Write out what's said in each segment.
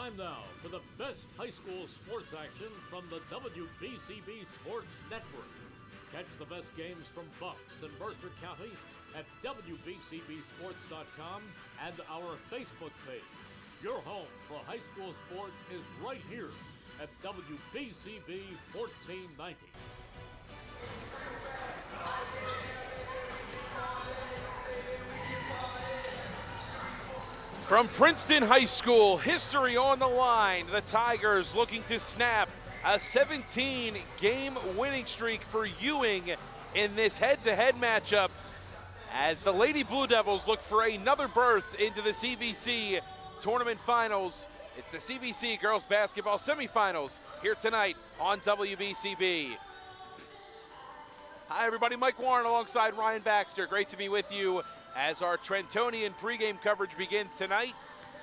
time now for the best high school sports action from the WBCB Sports Network. Catch the best games from Bucks and Mercer County at WBCBSports.com and our Facebook page. Your home for high school sports is right here at WBCB 1490. From Princeton High School, history on the line. The Tigers looking to snap a 17-game winning streak for Ewing in this head-to-head matchup as the Lady Blue Devils look for another berth into the CVC tournament finals. It's the CVC girls basketball semifinals here tonight on WBCB. Hi everybody, Mike Warren alongside Ryan Baxter. Great to be with you as our Trentonian pregame coverage begins tonight.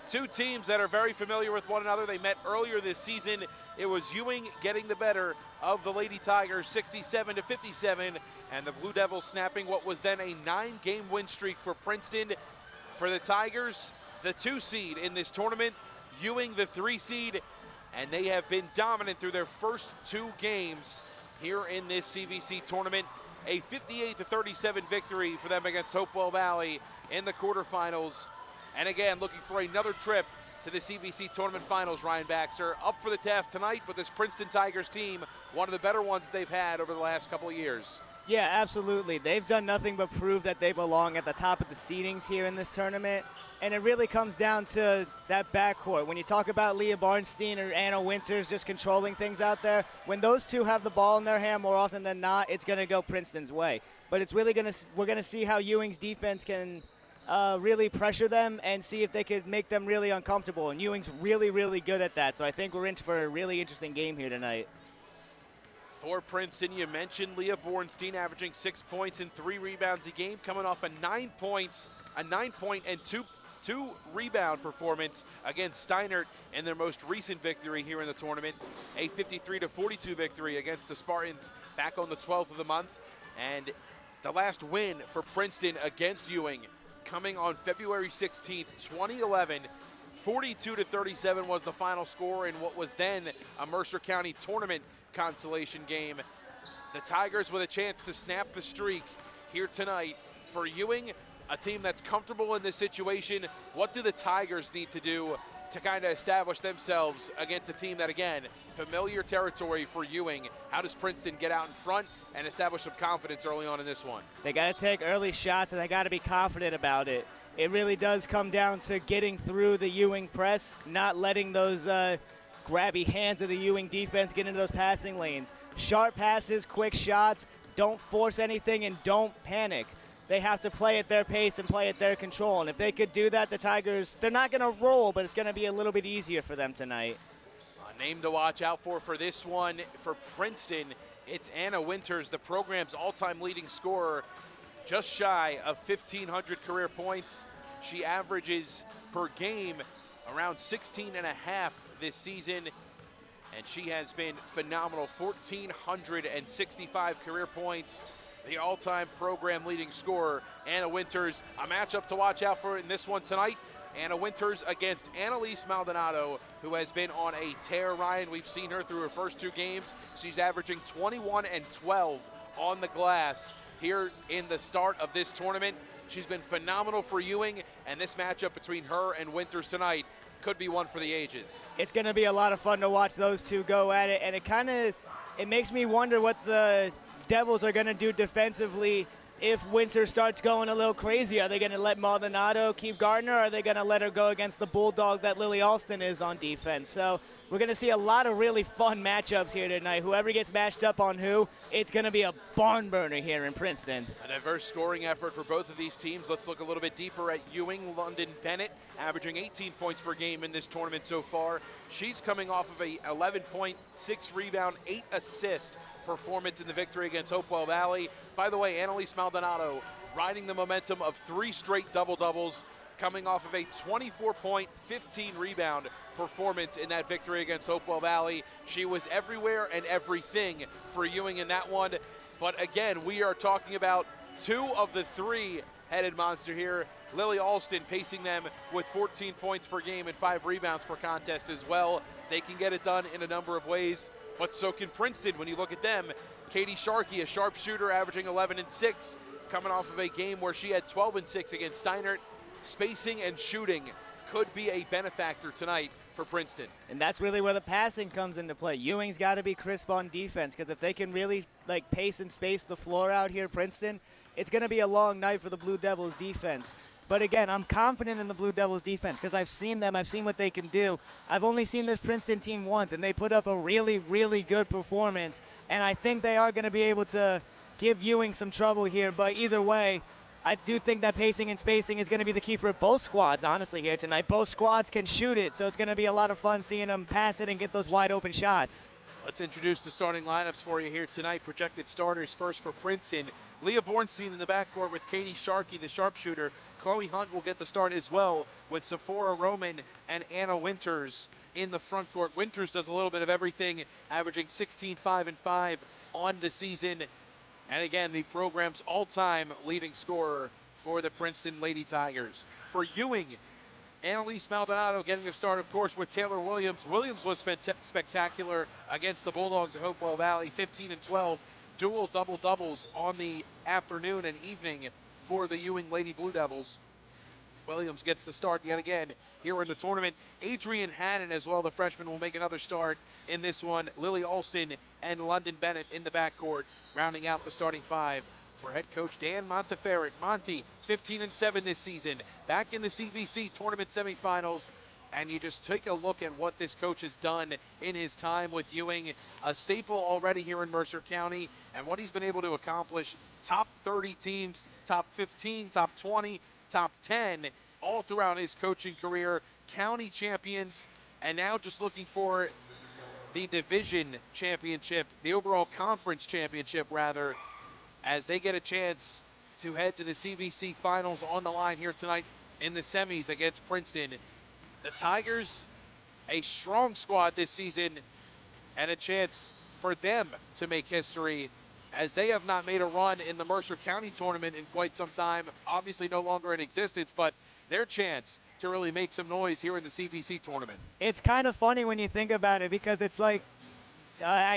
Two teams that are very familiar with one another. They met earlier this season. It was Ewing getting the better of the Lady Tigers 67-57, and the Blue Devils snapping what was then a 9-game win streak for Princeton. For the Tigers, the 2 seed in this tournament, Ewing the 3 seed, and they have been dominant through their first 2 games here in this CVC tournament. A 58-37 victory for them against Hopewell Valley in the quarterfinals. And again, looking for another trip to the CVC tournament finals. Ryan Baxter up for the task tonight with this Princeton Tigers team, one of the better ones that they've had over the last couple of years. Yeah, absolutely. They've done nothing but prove that they belong at the top of the seedings here in this tournament. And it really comes down to that backcourt. When you talk about Leah Barnstein or Anna Winters just controlling things out there, when those two have the ball in their hand more often than not, it's going to go Princeton's way. But it's really we're going to see how Ewing's defense can really pressure them and see if they could make them really uncomfortable. And Ewing's really, really good at that. So I think we're in for a really interesting game here tonight. For Princeton, you mentioned Leah Bornstein averaging 6 points and 3 rebounds a game, coming off a 9-point and two rebound performance against Steinert in their most recent victory here in the tournament. A 53-42 victory against the Spartans back on the 12th of the month. And the last win for Princeton against Ewing coming on February 16th, 2011. 42-37 was the final score in what was then a Mercer County tournament consolation game. The Tigers with a chance to snap the streak here tonight. For Ewing, a team that's comfortable in this situation, what do the Tigers need to do to kind of establish themselves against a team that, again, familiar territory for Ewing? How does Princeton get out in front and establish some confidence early on in this one? They got to take early shots, and they got to be confident about it. It really does come down to getting through the Ewing press, not letting those grabby hands of the Ewing defense get into those passing lanes. Sharp passes, quick shots, don't force anything, and don't panic. They have to play at their pace and play at their control. And if they could do that, the Tigers, they're not going to roll, but it's going to be a little bit easier for them tonight. A name to watch out for this one for Princeton, it's Anna Winters, the program's all-time leading scorer, just shy of 1,500 career points. She averages per game around 16 and a half this season, and she has been phenomenal. 1,465 career points, the all-time program leading scorer, Anna Winters. A matchup to watch out for in this one tonight. Anna Winters against Annalise Maldonado, who has been on a tear, Ryan. We've seen her through her first 2 games. She's averaging 21 and 12 on the glass here in the start of this tournament. She's been phenomenal for Ewing, and this matchup between her and Winters tonight could be one for the ages. It's going to be a lot of fun to watch those two go at it, and it makes me wonder what the Devils are going to do defensively if Winter starts going a little crazy. Are they going to let Maldonado keep Gardner, or are they going to let her go against the bulldog that Lily Alston is on defense? So we're going to see a lot of really fun matchups here tonight. Whoever gets matched up on who, it's going to be a barn burner here in Princeton. A diverse scoring effort for both of these teams. Let's look a little bit deeper at Ewing. London Bennett averaging 18 points per game in this tournament so far. She's coming off of a 11-point, 6 rebound, 8 assist performance in the victory against Hopewell Valley. By the way, Annalise Maldonado riding the momentum of 3 straight double-doubles, coming off of a 24-point, 15-rebound performance in that victory against Hopewell Valley. She was everywhere and everything for Ewing in that one. But again, we are talking about 2 of the 3 two-headed monster here. Lily Alston pacing them with 14 points per game and 5 rebounds per contest as well. They can get it done in a number of ways, but so can Princeton when you look at them. Katie Sharkey, a sharpshooter, averaging 11 and 6, coming off of a game where she had 12 and 6 against Steinert. Spacing and shooting could be a benefactor tonight for Princeton. And that's really where the passing comes into play. Ewing's got to be crisp on defense, because if they can really pace and space the floor out here, Princeton, it's going to be a long night for the Blue Devils defense. But again, I'm confident in the Blue Devils defense because I've seen them. I've seen what they can do. I've only seen this Princeton team once, and they put up a really, really good performance. And I think they are going to be able to give Ewing some trouble here. But either way, I do think that pacing and spacing is going to be the key for both squads, honestly, here tonight. Both squads can shoot it, so it's going to be a lot of fun seeing them pass it and get those wide open shots. Let's introduce the starting lineups for you here tonight. Projected starters first for Princeton. Leah Bornstein in the backcourt with Katie Sharkey, the sharpshooter. Chloe Hunt will get the start as well with Sephora Roman and Anna Winters in the front court. Winters does a little bit of everything, averaging 16, 5, and 5 on the season. And again, the program's all-time leading scorer for the Princeton Lady Tigers. For Ewing, Annalise Maldonado getting the start, of course, with Taylor Williams. Williams was spectacular against the Bulldogs of Hopewell Valley, 15 and 12. Dual double-doubles on the afternoon and evening for the Ewing Lady Blue Devils. Williams gets the start yet again here in the tournament. Adrian Hannon as well, the freshman, will make another start in this one. Lily Alston and London Bennett in the backcourt, rounding out the starting 5 for head coach Dan Monteferret. Monty, 15 and 7 this season, back in the CVC tournament semifinals. And you just take a look at what this coach has done in his time with Ewing, a staple already here in Mercer County, and what he's been able to accomplish. Top 30 teams, top 15, top 20, top 10, all throughout his coaching career. County champions, and now just looking for the division championship, the overall conference championship, rather, as they get a chance to head to the CVC finals on the line here tonight in the semis against Princeton. The Tigers, a strong squad this season, and a chance for them to make history, as they have not made a run in the Mercer County tournament in quite some time. Obviously no longer in existence, but their chance to really make some noise here in the CVC tournament. It's kind of funny when you think about it, because it's like,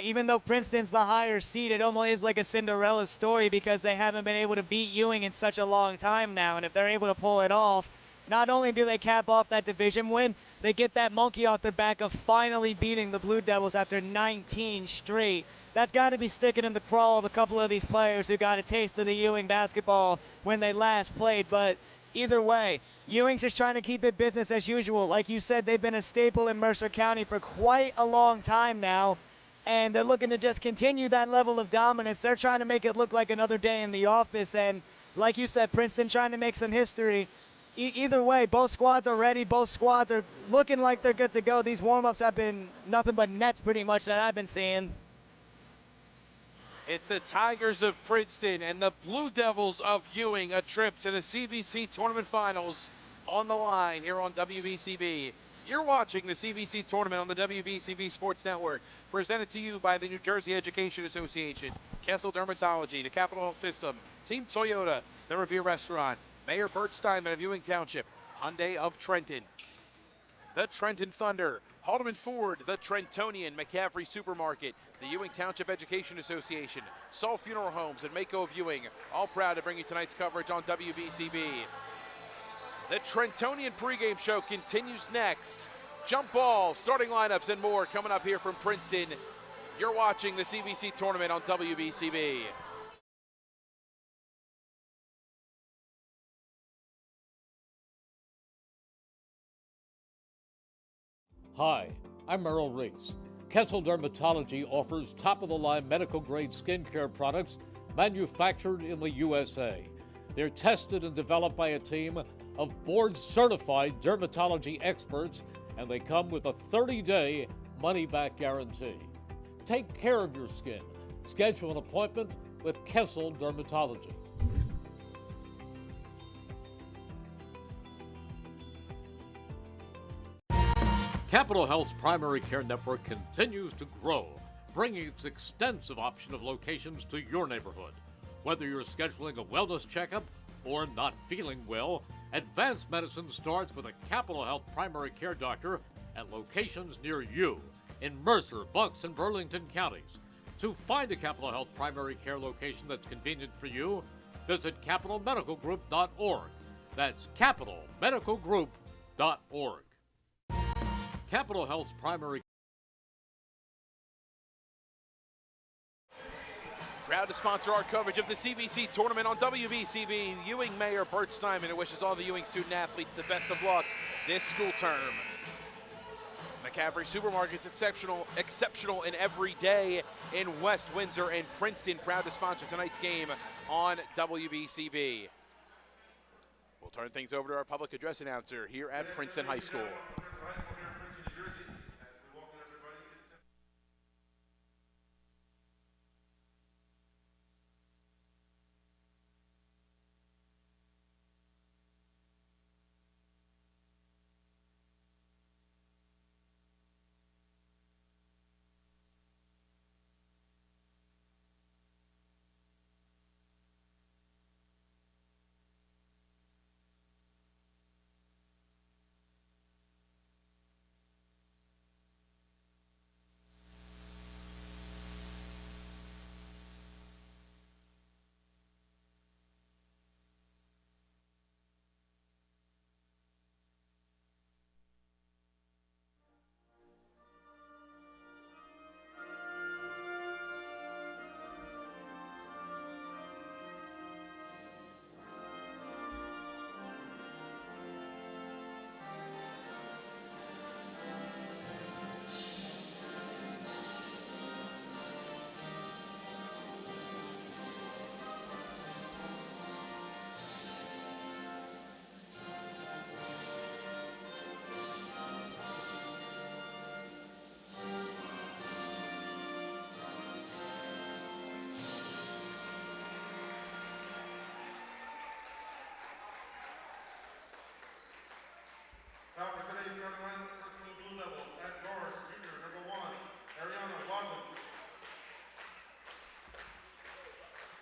even though Princeton's the higher seed, it almost is like a Cinderella story, because they haven't been able to beat Ewing in such a long time now. And if they're able to pull it off, not only do they cap off that division win, they get that monkey off their back of finally beating the Blue Devils after 19 straight. That's got to be sticking in the craw of a couple of these players who got a taste of the Ewing basketball when they last played. But either way, Ewing's just trying to keep it business as usual. Like you said, they've been a staple in Mercer County for quite a long time now, and they're looking to just continue that level of dominance. They're trying to make it look like another day in the office, and like you said, Princeton trying to make some history. Either way, both squads are ready. Both squads are looking like they're good to go. These warm-ups have been nothing but nets pretty much that I've been seeing. It's the Tigers of Princeton and the Blue Devils of Ewing, a trip to the CVC Tournament Finals on the line here on WBCB. You're watching the CVC Tournament on the WBCB Sports Network, presented to you by the New Jersey Education Association, Kessel Dermatology, the Capital Health System, Team Toyota, the Revere Restaurant, Mayor Bert Steinman of Ewing Township, Hyundai of Trenton, the Trenton Thunder, Haldeman Ford, The Trentonian, McCaffrey Supermarket, the Ewing Township Education Association, Saul Funeral Homes, and Mako of Ewing, all proud to bring you tonight's coverage on WBCB. The Trentonian pregame show continues next. Jump ball, starting lineups, and more coming up here from Princeton. You're watching the CVC Tournament on WBCB. Hi, I'm Merrill Reese. Kessel Dermatology offers top-of-the-line medical-grade skincare products manufactured in the USA. They're tested and developed by a team of board-certified dermatology experts, and they come with a 30-day money-back guarantee. Take care of your skin. Schedule an appointment with Kessel Dermatology. Capital Health's primary care network continues to grow, bringing its extensive option of locations to your neighborhood. Whether you're scheduling a wellness checkup or not feeling well, advanced medicine starts with a Capital Health primary care doctor at locations near you in Mercer, Bucks, and Burlington counties. To find a Capital Health primary care location that's convenient for you, visit capitalmedicalgroup.org. That's capitalmedicalgroup.org. Capital Health's primary. Proud to sponsor our coverage of the CVC tournament on WBCB. Ewing Mayor Bert Steinman wishes all the Ewing student athletes the best of luck this school term. McCaffrey Supermarkets, exceptional in every day in West Windsor and Princeton. Proud to sponsor tonight's game on WBCB. We'll turn things over to our public address announcer here at Princeton High School. Now for today's starting line, Princeton Blue Devils at guard, junior number 1, Ariana Wadley.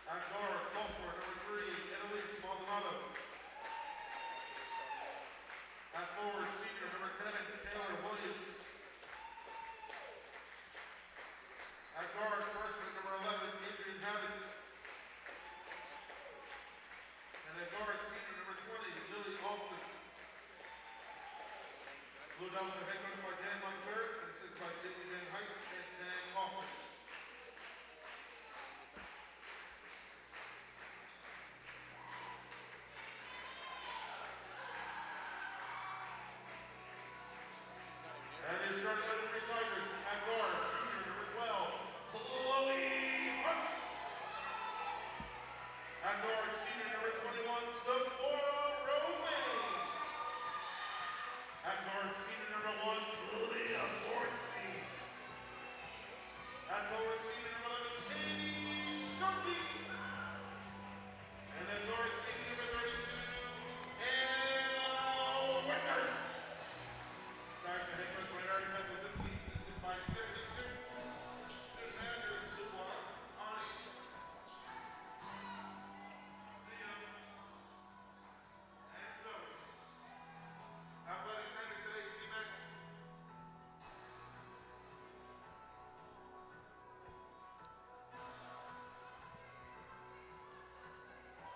At guard, sophomore number 3, Annalise Maldonado. At forward, senior number 10, Taylor Williams. At guard, freshman number 11, Adrian Haddon. And at guard, senior number 20, Lily Alston. Blue Devils are head coached by Dan Montclair and assisted by Jamie Van Heist and Tan Kaufman. And his starting Little Tigers at guard, junior number 12, Chloe Hunt. At guard, senior number 21, Sephora Romaine. At guard, senior number 1, Julia Bornstein. At guard, senior number 11, Katie Sharkey. And at guard, senior number 32, Anna Winters. Back to head coach Larry Bethel. This is my signature. Student manager is Blue Water, Arnie. See ya. And so. Athletic trainer today, T-Mac.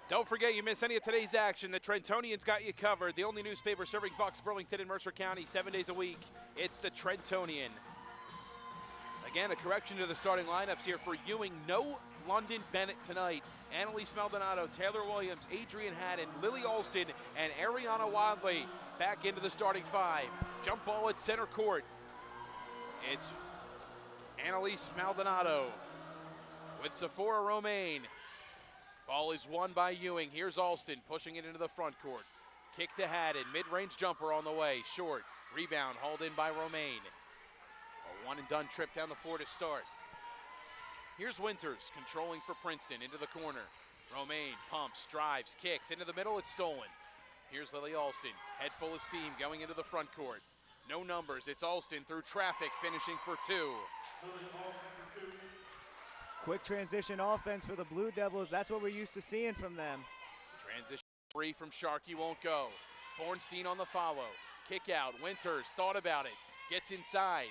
Don't forget, you miss any of today's action, the Trentonians got you covered. The only newspaper serving Bucks, Burlington, and Mercer County 7 days a week. It's the Trentonian. Again, a correction to the starting lineups here for Ewing. No London Bennett tonight. Annalise Maldonado, Taylor Williams, Adrian Haddon, Lily Alston, and Ariana Wadley back into the starting 5. Jump ball at center court. It's Annalise Maldonado with Sephora Romaine. Ball is won by Ewing. Here's Alston pushing it into the front court. Kick to Haddon. Mid-range jumper on the way. Short. Rebound hauled in by Romaine. A one-and-done trip down the floor to start. Here's Winters controlling for Princeton into the corner. Romaine pumps, drives, kicks. Into the middle, it's stolen. Here's Lily Alston. Head full of steam going into the front court. No numbers. It's Alston through traffic, finishing for 2. Quick transition offense for the Blue Devils. That's what we're used to seeing from them. Transition Three from Sharkey won't go. Bornstein on the follow. Kick out. Winters thought about it. Gets inside.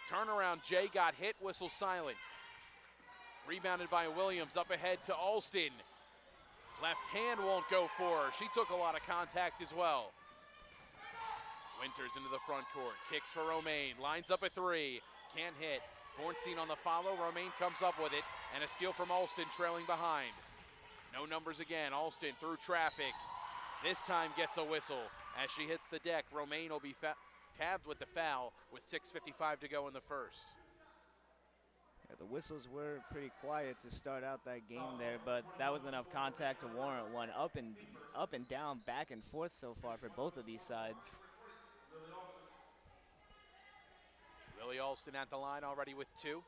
Turnaround. Jay got hit. Whistle silent. Rebounded by Williams. Up ahead to Alston. Left hand won't go for her. She took a lot of contact as well. Winters into the front court. Kicks for Romaine. Lines up a three. Can't hit. Bornstein on the follow. Romaine comes up with it. And a steal from Alston trailing behind. No numbers again. Alston through traffic. This time gets a whistle. As she hits the deck, Romaine will be tabbed with the foul with 6:55 to go in the first. Yeah, the whistles were pretty quiet to start out that game there, but that was enough contact to warrant one. Up and down, back and forth so far for both of these sides. Lily Alston at the line already with two.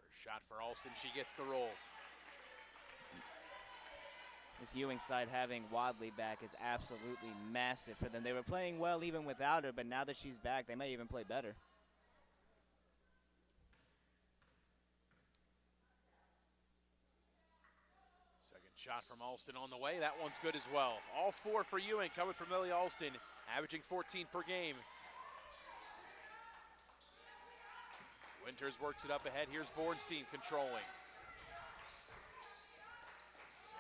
First shot for Alston, she gets the roll. This Ewing side having Wadley back is absolutely massive for them. They were playing well even without her, but now that she's back, they may even play better. Second shot from Alston on the way. That one's good as well. All four for Ewing coming from Lily Alston, averaging 14 per game. Winters works it up ahead. Here's Bornstein controlling.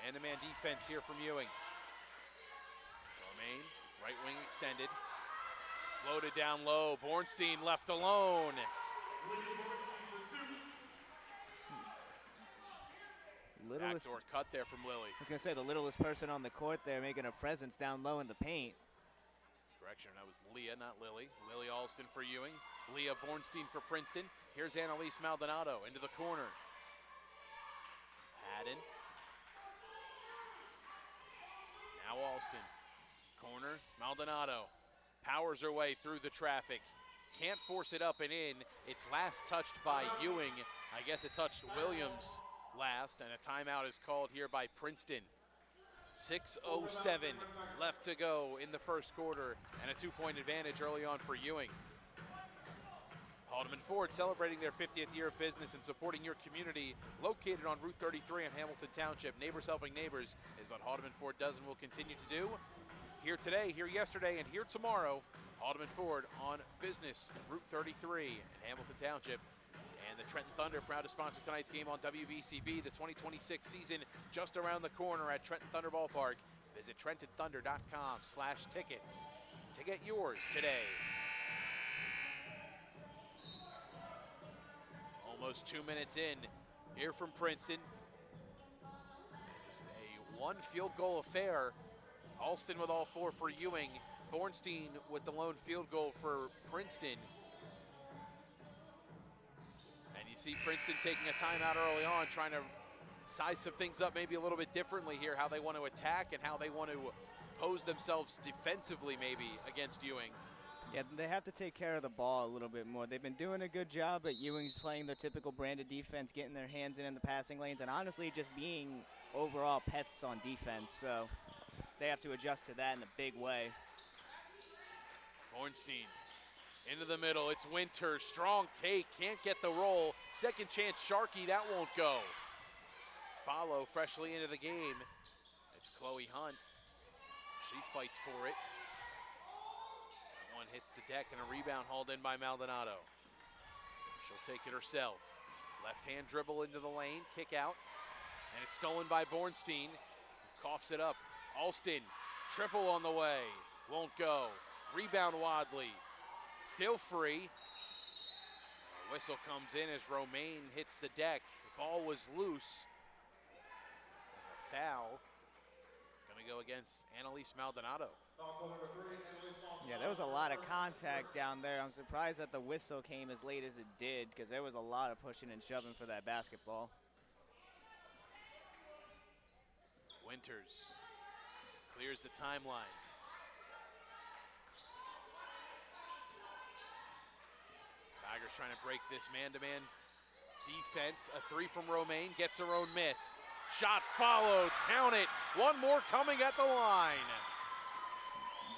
Man-to-man defense here from Ewing. Romaine, right wing extended. Floated down low. Bornstein left alone. Backdoor cut there from Lily. I was going to say, the littlest person on the court there making a presence down low in the paint. Correction, that was Leah, not Lily. Lily Alston for Ewing. Leah Bornstein for Princeton. Here's Annalise Maldonado into the corner. Haddon. Now Alston. Corner, Maldonado. Powers her way through the traffic. Can't force it up and in. It's last touched by Ewing. I guess it touched Williams last, and a timeout is called here by Princeton. 6:07 left to go in the first quarter, and a 2-point advantage early on for Ewing. Haldeman Ford celebrating their 50th year of business and supporting your community. Located on Route 33 in Hamilton Township, Neighbors Helping Neighbors is what Haldeman Ford does and will continue to do. Here today, here yesterday, and here tomorrow. Haldeman Ford on business, Route 33 in Hamilton Township. And the Trenton Thunder proud to sponsor tonight's game on WBCB. The 2026 season just around the corner at Trenton Thunder Ballpark. Visit TrentonThunder.com/tickets to get yours today. Almost 2 minutes in here from Princeton. Just a one field goal affair. Alston with all four for Ewing. Bornstein with the lone field goal for Princeton. And you see Princeton taking a timeout early on, trying to size some things up maybe a little bit differently here, how they want to attack and how they want to pose themselves defensively maybe against Ewing. Yeah, they have to take care of the ball a little bit more. They've been doing a good job, but Ewing's playing their typical brand of defense, getting their hands in the passing lanes, and honestly just being overall pests on defense. So they have to adjust to that in a big way. Bornstein into the middle. It's Winters. Strong take. Can't get the roll. Second chance, Sharkey. That won't go. Follow freshly into the game. It's Chloe Hunt. She fights for it. That one hits the deck and a rebound hauled in by Maldonado. She'll take it herself. Left hand dribble into the lane. Kick out. And it's stolen by Bornstein. Coughs it up. Alston. Triple on the way. Won't go. Rebound Wadley. Still free. A whistle comes in as Romaine hits the deck. The ball was loose. And a foul going to go against Annalise Maldonado. Yeah, there was a lot of contact down there. I'm surprised that the whistle came as late as it did because there was a lot of pushing and shoving for that basketball. Winters clears the timeline. Tigers trying to break this man-to-man defense. A three from Romaine, gets her own miss. Shot followed, count it. One more coming at the line.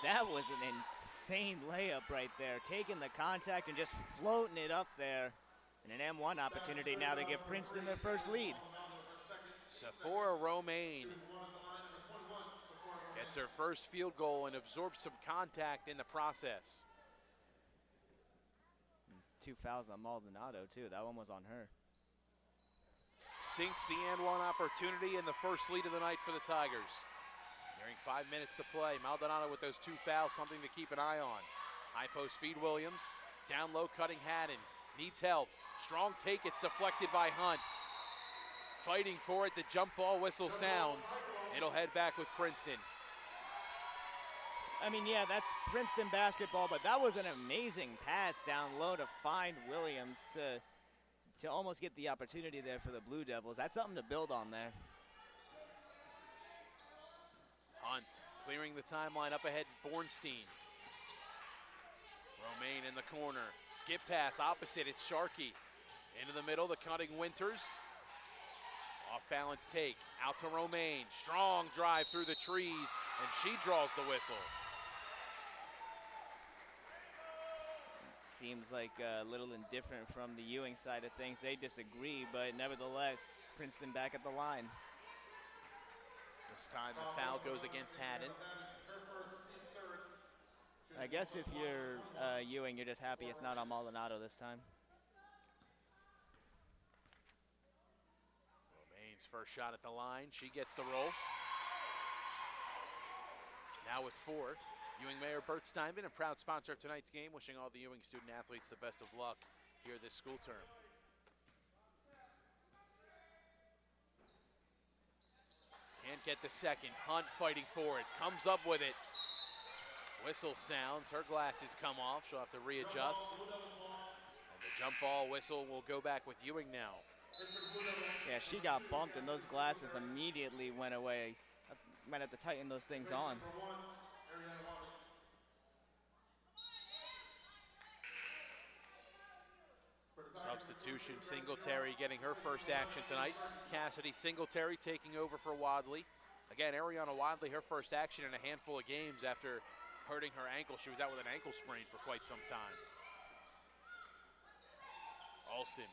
That was an insane layup right there, taking the contact and just floating it up there. And an M1 opportunity now to give Princeton their first lead. Sephora Romaine gets her first field goal and absorbs some contact in the process. 2 fouls on Maldonado, too. That one was on her. Sinks the and one opportunity and the first lead of the night for the Tigers. Nearing 5 minutes to play. Maldonado with those 2 fouls, something to keep an eye on. High post feed Williams. Down low cutting Haddon. Needs help. Strong take, it's deflected by Hunt. Fighting for it, the jump ball whistle sounds. It'll head back with Princeton. I mean, yeah, that's Princeton basketball, but that was an amazing pass down low to find Williams to almost get the opportunity there for the Blue Devils. That's something to build on there. Hunt clearing the timeline up ahead, Bornstein. Romaine in the corner. Skip pass opposite, it's Sharkey. Into the middle, the cutting Winters. Off balance take, out to Romaine. Strong drive through the trees, and she draws the whistle. Seems like a little indifferent from the Ewing side of things. They disagree, but nevertheless, Princeton back at the line. This time the foul goes against Haddon. I guess if you're Ewing, you're just happy it's not on Maldonado this time. Romaine's first shot at the line. She gets the roll. Now with 4. Ewing Mayor Bert Steinman, a proud sponsor of tonight's game, wishing all the Ewing student athletes the best of luck here this school term. Can't get the second. Hunt fighting for it. Comes up with it. Whistle sounds. Her glasses come off. She'll have to readjust. And the jump ball whistle will go back with Ewing now. Yeah, she got bumped and those glasses immediately went away. Might have to tighten those things on. Substitution, Singletary getting her first action tonight. Cassidy Singletary taking over for Wadley. Again, Ariana Wadley, her first action in a handful of games after hurting her ankle. She was out with an ankle sprain for quite some time. Alston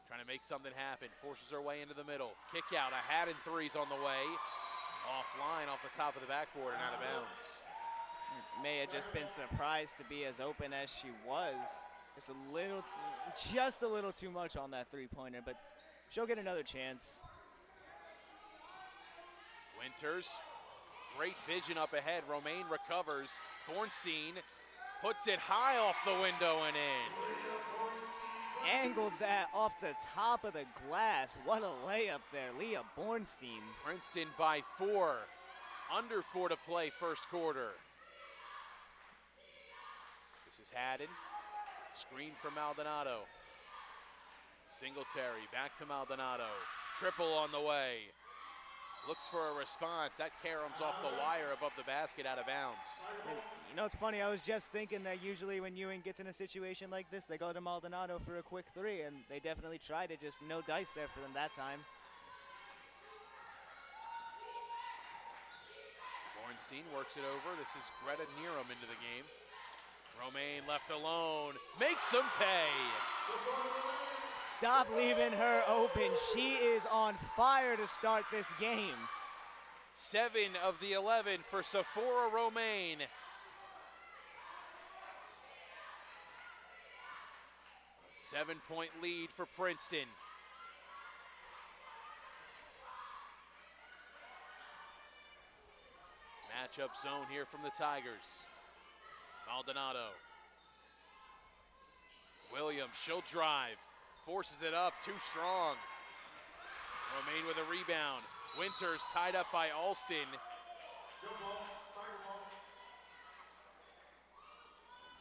trying to make something happen, forces her way into the middle. Kick out, a Haddon three's on the way. Offline, off the top of the backboard and out of bounds. May have just been surprised to be as open as she was. Just a little too much on that three-pointer, but she'll get another chance. Winters, great vision up ahead. Romaine recovers. Bornstein puts it high off the window and in. Angled that off the top of the glass. What a layup there, Leah Bornstein. Princeton by 4. Under 4 to play first quarter. This is Haddon. Screen for Maldonado. Singletary back to Maldonado. Triple on the way. Looks for a response. That caroms off the wire above the basket, out of bounds. You know, it's funny. I was just thinking that usually when Ewing gets in a situation like this, they go to Maldonado for a quick 3, and they definitely tried it. Just no dice there for them that time. Bornstein works it over. This is Greta Nerum into the game. Romaine left alone. Makes him pay. Stop leaving her open. She is on fire to start this game. 7 of the 11 for Sephora Romaine. A 7-point lead for Princeton. Matchup zone here from the Tigers. Maldonado. Williams, she'll drive. Forces it up, too strong. Romaine with a rebound. Winters tied up by Alston.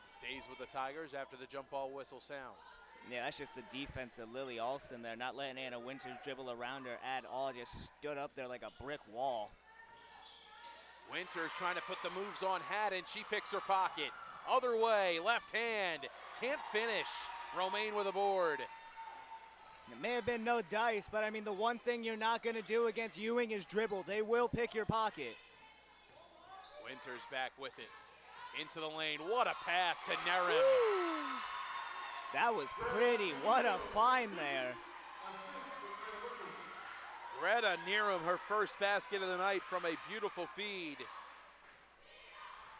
Stays with the Tigers after the jump ball whistle sounds. Yeah, that's just the defense of Lily Alston there, not letting Anna Winters dribble around her at all. Just stood up there like a brick wall. Winters trying to put the moves on Haddon. She picks her pocket. Other way, left hand. Can't finish. Romaine with a board. It may have been no dice, but I mean, the one thing you're not going to do against Ewing is dribble. They will pick your pocket. Winters back with it. Into the lane. What a pass to Nerem. Woo! That was pretty. What a find there. Greta Nerem, her first basket of the night from a beautiful feed.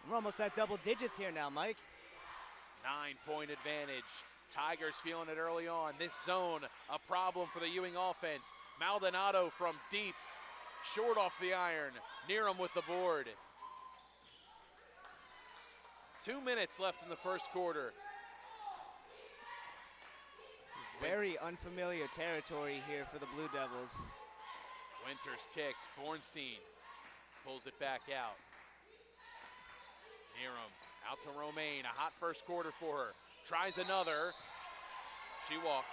We're almost at double digits here now, Mike. 9-point advantage. Tigers feeling it early on. This zone, a problem for the Ewing offense. Maldonado from deep, short off the iron. Nerem with the board. 2 minutes left in the first quarter. Very unfamiliar territory here for the Blue Devils. Winters kicks. Bornstein pulls it back out. Nerem out to Romaine. A hot first quarter for her. Tries another. She walked.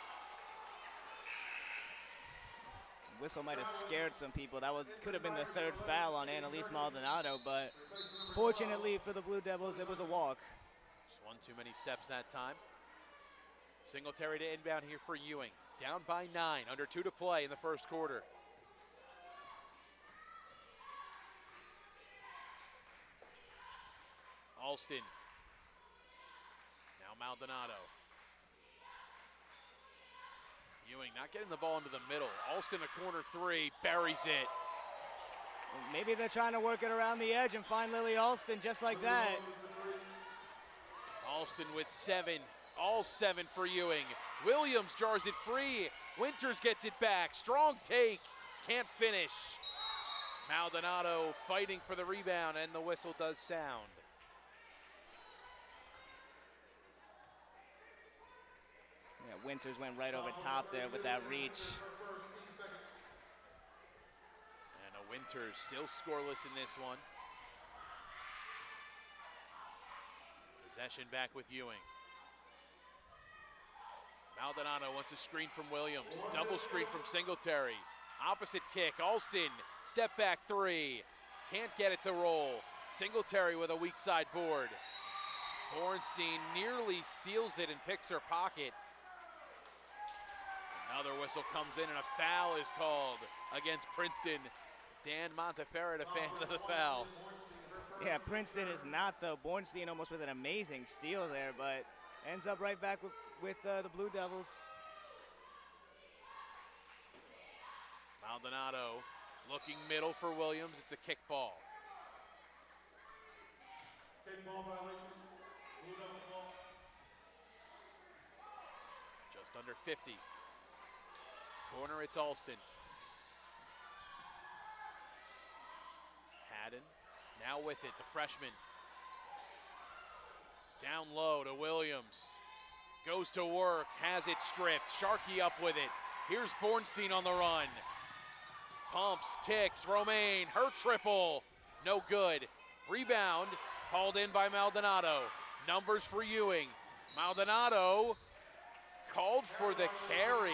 Whistle might have scared some people. That could have been the third foul on Annalise Maldonado, but fortunately for the Blue Devils, it was a walk. Just one too many steps that time. Singletary to inbound here for Ewing. Down by 9, under 2 to play in the first quarter. Alston. Now Maldonado. Ewing not getting the ball into the middle. Alston a corner 3, buries it. Maybe they're trying to work it around the edge and find Lily Alston just like that. Alston with 7, all 7 for Ewing. Williams jars it free. Winters gets it back. Strong take, can't finish. Maldonado fighting for the rebound, and the whistle does sound. Yeah, Winters went right over top there with that reach. And a Winters still scoreless in this one. Possession back with Ewing. Maldonado wants a screen from Williams. Double screen from Singletary. Opposite kick. Alston, step back 3. Can't get it to roll. Singletary with a weak side board. Bornstein nearly steals it and picks her pocket. Another whistle comes in and a foul is called against Princeton. Dan Monteferret, a fan of the foul. Yeah, Princeton is not, though. Bornstein almost with an amazing steal there, but ends up right back with the Blue Devils. Maldonado looking middle for Williams. It's a kick ball. Kickball violation. Blue Devils ball. Just under 50. Corner, it's Alston. Haddon now with it, the freshman. Down low to Williams. Goes to work, has it stripped. Sharkey up with it. Here's Bornstein on the run. Pumps, kicks, Romaine, her triple. No good. Rebound, hauled in by Maldonado. Numbers for Ewing. Maldonado called for the carry.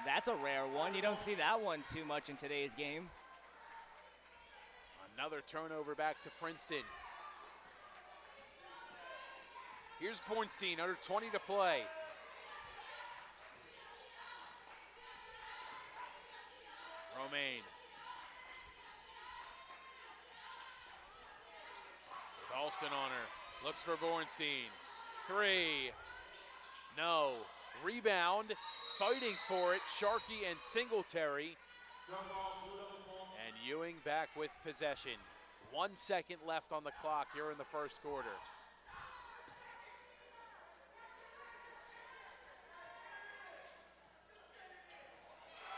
That's a rare one. You don't see that one too much in today's game. Another turnover back to Princeton. Here's Bornstein, under 20 to play. Romaine. With Alston on her. Looks for Bornstein. 3. No. Rebound. Fighting for it. Sharkey and Singletary. And Ewing back with possession. 1 second left on the clock here in the first quarter.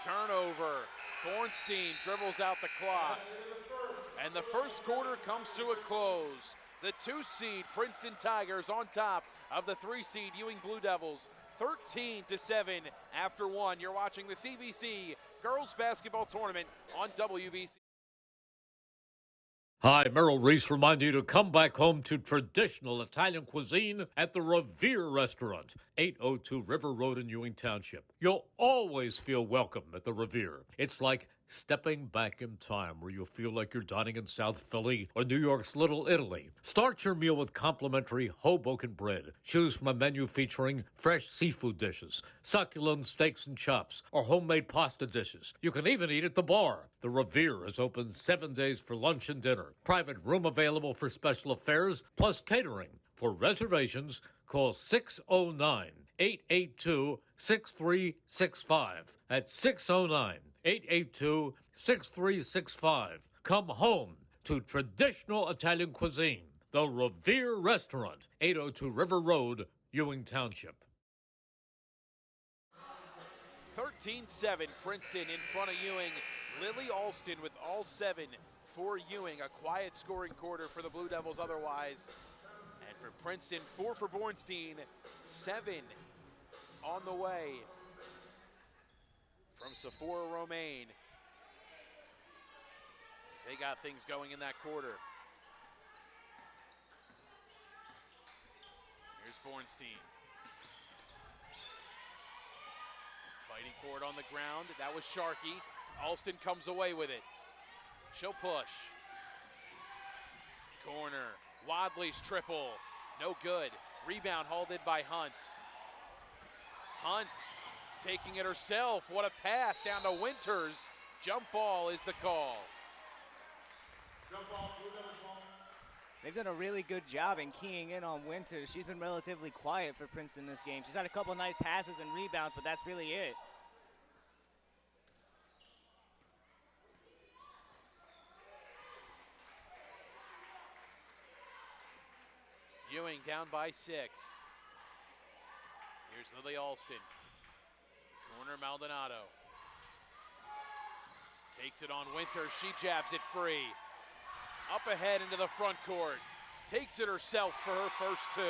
Turnover. Bornstein dribbles out the clock. And the first quarter comes to a close. The 2 seed Princeton Tigers on top of the 3 seed Ewing Blue Devils. 13-7 after 1. You're watching the CVC Girls Basketball Tournament on WBC. Hi, Merrill Reese reminding you to come back home to traditional Italian cuisine at the Revere Restaurant, 802 River Road in Ewing Township. You'll always feel welcome at the Revere. It's like stepping back in time where you'll feel like you're dining in South Philly or New York's Little Italy. Start your meal with complimentary Hoboken bread. Choose from a menu featuring fresh seafood dishes, succulent steaks and chops, or homemade pasta dishes. You can even eat at the bar. The Revere is open 7 days for lunch and dinner. Private room available for special affairs, plus catering. For reservations, call 609-882-6365. That's 609-882-6365. Come home to traditional Italian cuisine. The Revere Restaurant, 802 River Road, Ewing Township. 13-7, Princeton in front of Ewing. Lily Alston with all 7 for Ewing. A quiet scoring quarter for the Blue Devils otherwise. And for Princeton, 4 for Bornstein, 7 on the way from Sephora Romaine. As they got things going in that quarter. Here's Bornstein. Fighting for it on the ground. That was Sharkey. Alston comes away with it. She'll push. Corner. Wadley's triple. No good. Rebound hauled in by Hunt. Hunt taking it herself. What a pass down to Winters. Jump ball is the call. Jump ball, Blue Devils ball. They've done a really good job in keying in on Winters. She's been relatively quiet for Princeton this game. She's had a couple nice passes and rebounds, but that's really it. Ewing down by 6. Here's Lily Alston. Corner Maldonado. Takes it on Winters. She jabs it free. Up ahead into the front court. Takes it herself for her first 2.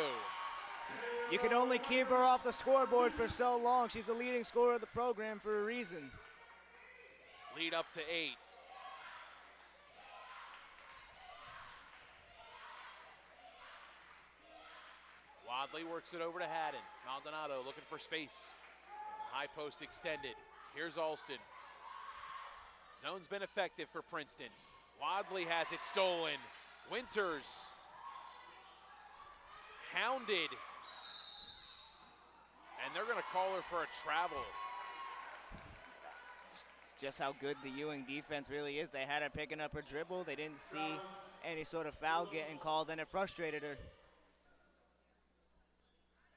You can only keep her off the scoreboard for so long. She's the leading scorer of the program for a reason. Lead up to 8. Wadley works it over to Haddon. Maldonado looking for space. High post extended. Here's Alston. Zone's been effective for Princeton. Wadley has it stolen. Winters hounded. And they're going to call her for a travel. It's just how good the Ewing defense really is. They had her picking up her dribble. They didn't see any sort of foul getting called, and it frustrated her.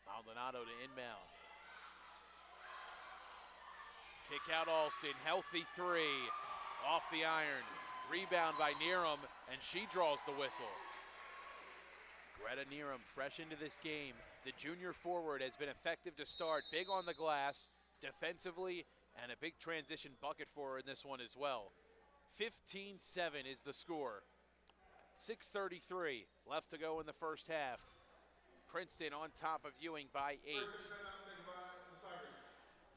Maldonado to inbound. Kick out Alston, healthy 3, off the iron. Rebound by Neerum, and she draws the whistle. Greta Neerum, fresh into this game. The junior forward has been effective to start, big on the glass, defensively, and a big transition bucket for her in this one as well. 15-7 is the score. 6:33 left to go in the first half. Princeton on top of Ewing by 8.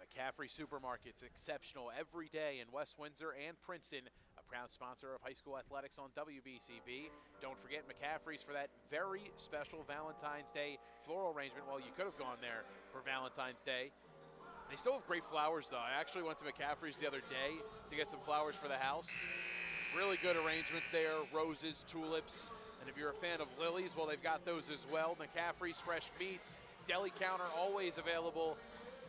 McCaffrey Supermarkets, exceptional every day in West Windsor and Princeton, a proud sponsor of high school athletics on WBCB. Don't forget McCaffrey's for that very special Valentine's Day floral arrangement. Well, you could have gone there for Valentine's Day. They still have great flowers, though. I actually went to McCaffrey's the other day to get some flowers for the house. Really good arrangements there, roses, tulips. And if you're a fan of lilies, well, they've got those as well. McCaffrey's fresh meats, deli counter, always available.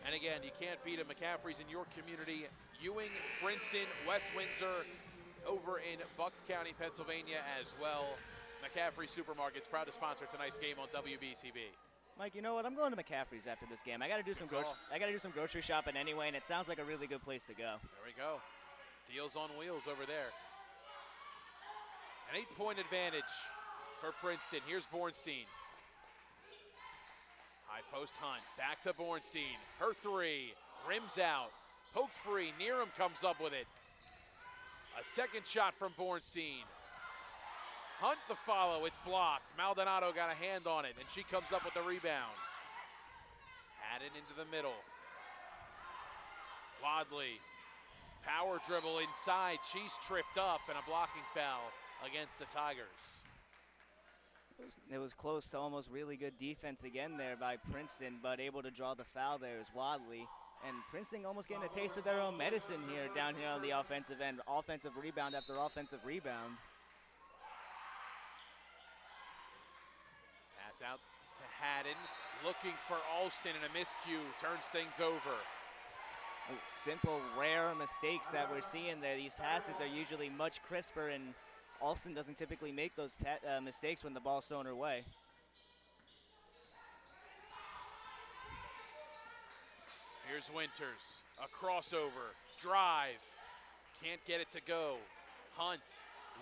And again, you can't beat a McCaffrey's in your community. Ewing, Princeton, West Windsor, over in Bucks County, Pennsylvania as well. McCaffrey Supermarkets, proud to sponsor tonight's game on WBCB. Mike, you know what? I'm going to McCaffrey's after this game. I got to do some grocery shopping anyway, and it sounds like a really good place to go. There we go. Deals on wheels over there. An 8-point advantage for Princeton. Here's Bornstein. High post Hunt, back to Bornstein. Her 3, rims out, poked free. Neerum comes up with it. A second shot from Bornstein. Hunt the follow, it's blocked. Maldonado got a hand on it, and she comes up with the rebound. Haddon into the middle. Wadley, power dribble inside. She's tripped up, and a blocking foul against the Tigers. It was close to almost really good defense again there by Princeton, but able to draw the foul there is Wadley. And Princeton almost getting a taste of their own medicine here, down here on the offensive end. Offensive rebound after offensive rebound. Pass out to Haddon, looking for Alston, and a miscue turns things over. Simple, rare mistakes that we're seeing there. These passes are usually much crisper, and Alston doesn't typically make those mistakes when the ball's thrown her way. Here's Winters, a crossover, drive, can't get it to go. Hunt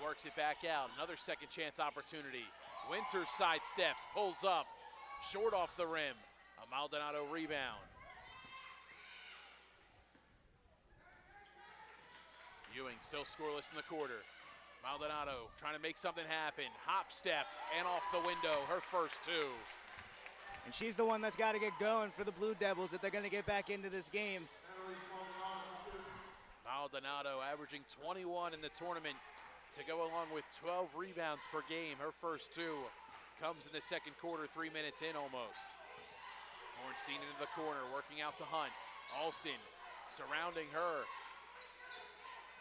works it back out, another second chance opportunity. Winters sidesteps, pulls up, short off the rim. A Maldonado rebound. Ewing still scoreless in the quarter. Maldonado trying to make something happen. Hop step and off the window, her first two. And she's the one that's got to get going for the Blue Devils if they're going to get back into this game. Maldonado averaging 21 in the tournament to go along with 12 rebounds per game. Her first two comes in the second quarter, 3 minutes in almost. Bornstein into the corner, working out to Hunt. Alston surrounding her.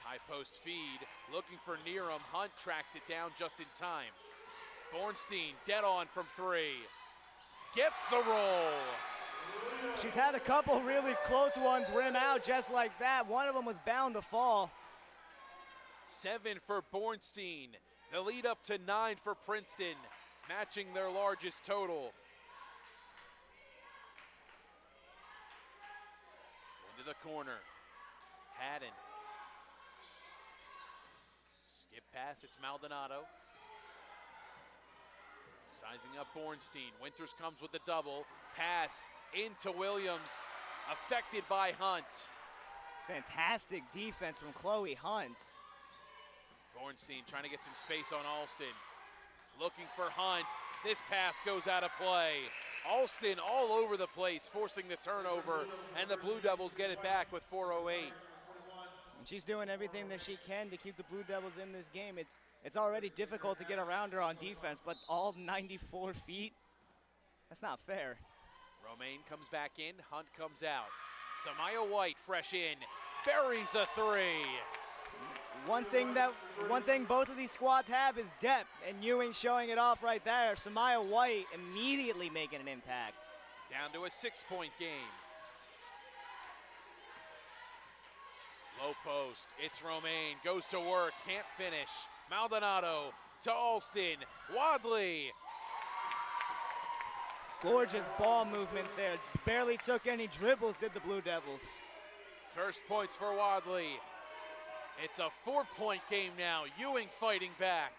High post feed, looking for Neerum. Hunt tracks it down just in time. Bornstein dead on from three. Gets the roll. She's had a couple really close ones rim out just like that. One of them was bound to fall. 7 for Bornstein. The lead up to 9 for Princeton, matching their largest total. Into the corner. Haddon. Skip pass, it's Maldonado. Sizing up Bornstein. Winters comes with the double. Pass into Williams, affected by Hunt. It's fantastic defense from Chloe Hunt. Bornstein trying to get some space on Alston. Looking for Hunt. This pass goes out of play. Alston all over the place, forcing the turnover, and the Blue Devils get it back with 4:08. And she's doing everything that she can to keep the Blue Devils in this game. It's already difficult to get around her on defense, but all 94 feet, that's not fair. Romaine comes back in, Hunt comes out. Samaya White fresh in, buries a three. One thing both of these squads have is depth, and Ewing showing it off right there. Samaya White immediately making an impact. Down to a 6-point game. Low post, it's Romaine, goes to work, can't finish. Maldonado to Alston, Wadley. Gorgeous ball movement there. Barely took any dribbles, did the Blue Devils. First points for Wadley. It's a 4-point game now. Ewing fighting back.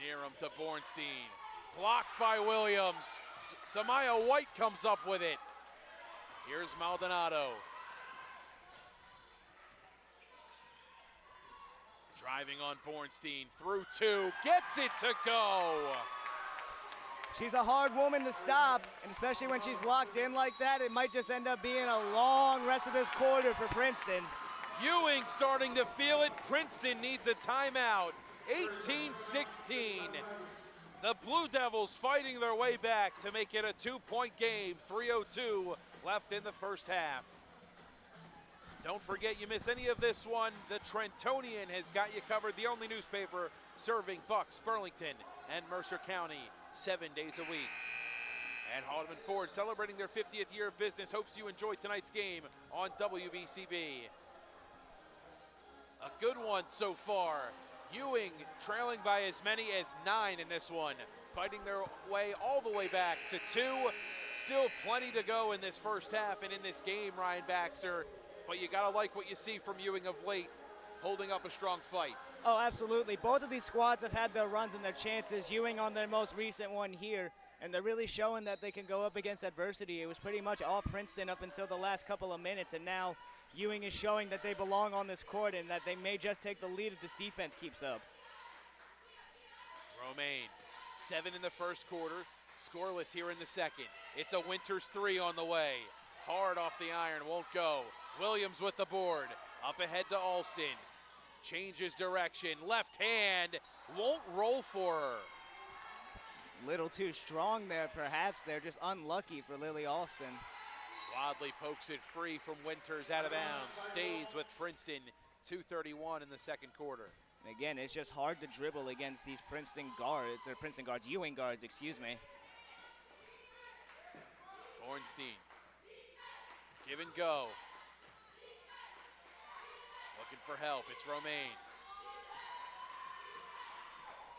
Neerum to Bornstein. Blocked by Williams. Samaya White comes up with it. Here's Maldonado. Driving on Bornstein, through two, gets it to go. She's a hard woman to stop, and especially when she's locked in like that, it might just end up being a long rest of this quarter for Princeton. Ewing starting to feel it. Princeton needs a timeout. 18-16. The Blue Devils fighting their way back to make it a 2-point game. 3:02 left in the first half. Don't forget, you miss any of this one, the Trentonian has got you covered. The only newspaper serving Bucks, Burlington, and Mercer County 7 days a week. And Haldeman Ford, celebrating their 50th year of business, hopes you enjoyed tonight's game on WBCB. A good one so far. Ewing trailing by as many as 9 in this one, fighting their way all the way back to 2. Still plenty to go in this first half and in this game, Ryan Baxter. But you gotta like what you see from Ewing of late, holding up a strong fight. Oh, absolutely. Both of these squads have had their runs and their chances. Ewing on their most recent one here, and they're really showing that they can go up against adversity. It was pretty much all Princeton up until the last couple of minutes, and now Ewing is showing that they belong on this court and that they may just take the lead if this defense keeps up. Romaine, 7 in the first quarter, scoreless here in the second. It's a Winters 3 on the way. Hard off the iron, won't go. Williams with the board, up ahead to Alston. Changes direction, left hand, won't roll for her. Little too strong there, perhaps. They're just unlucky for Lily Alston. Wadley pokes it free from Winters out of bounds. Stays with Princeton. 2:31 in the second quarter. And again, it's just hard to dribble against these Ewing guards, excuse me. Bornstein. Give and go. Looking for help. It's Romaine.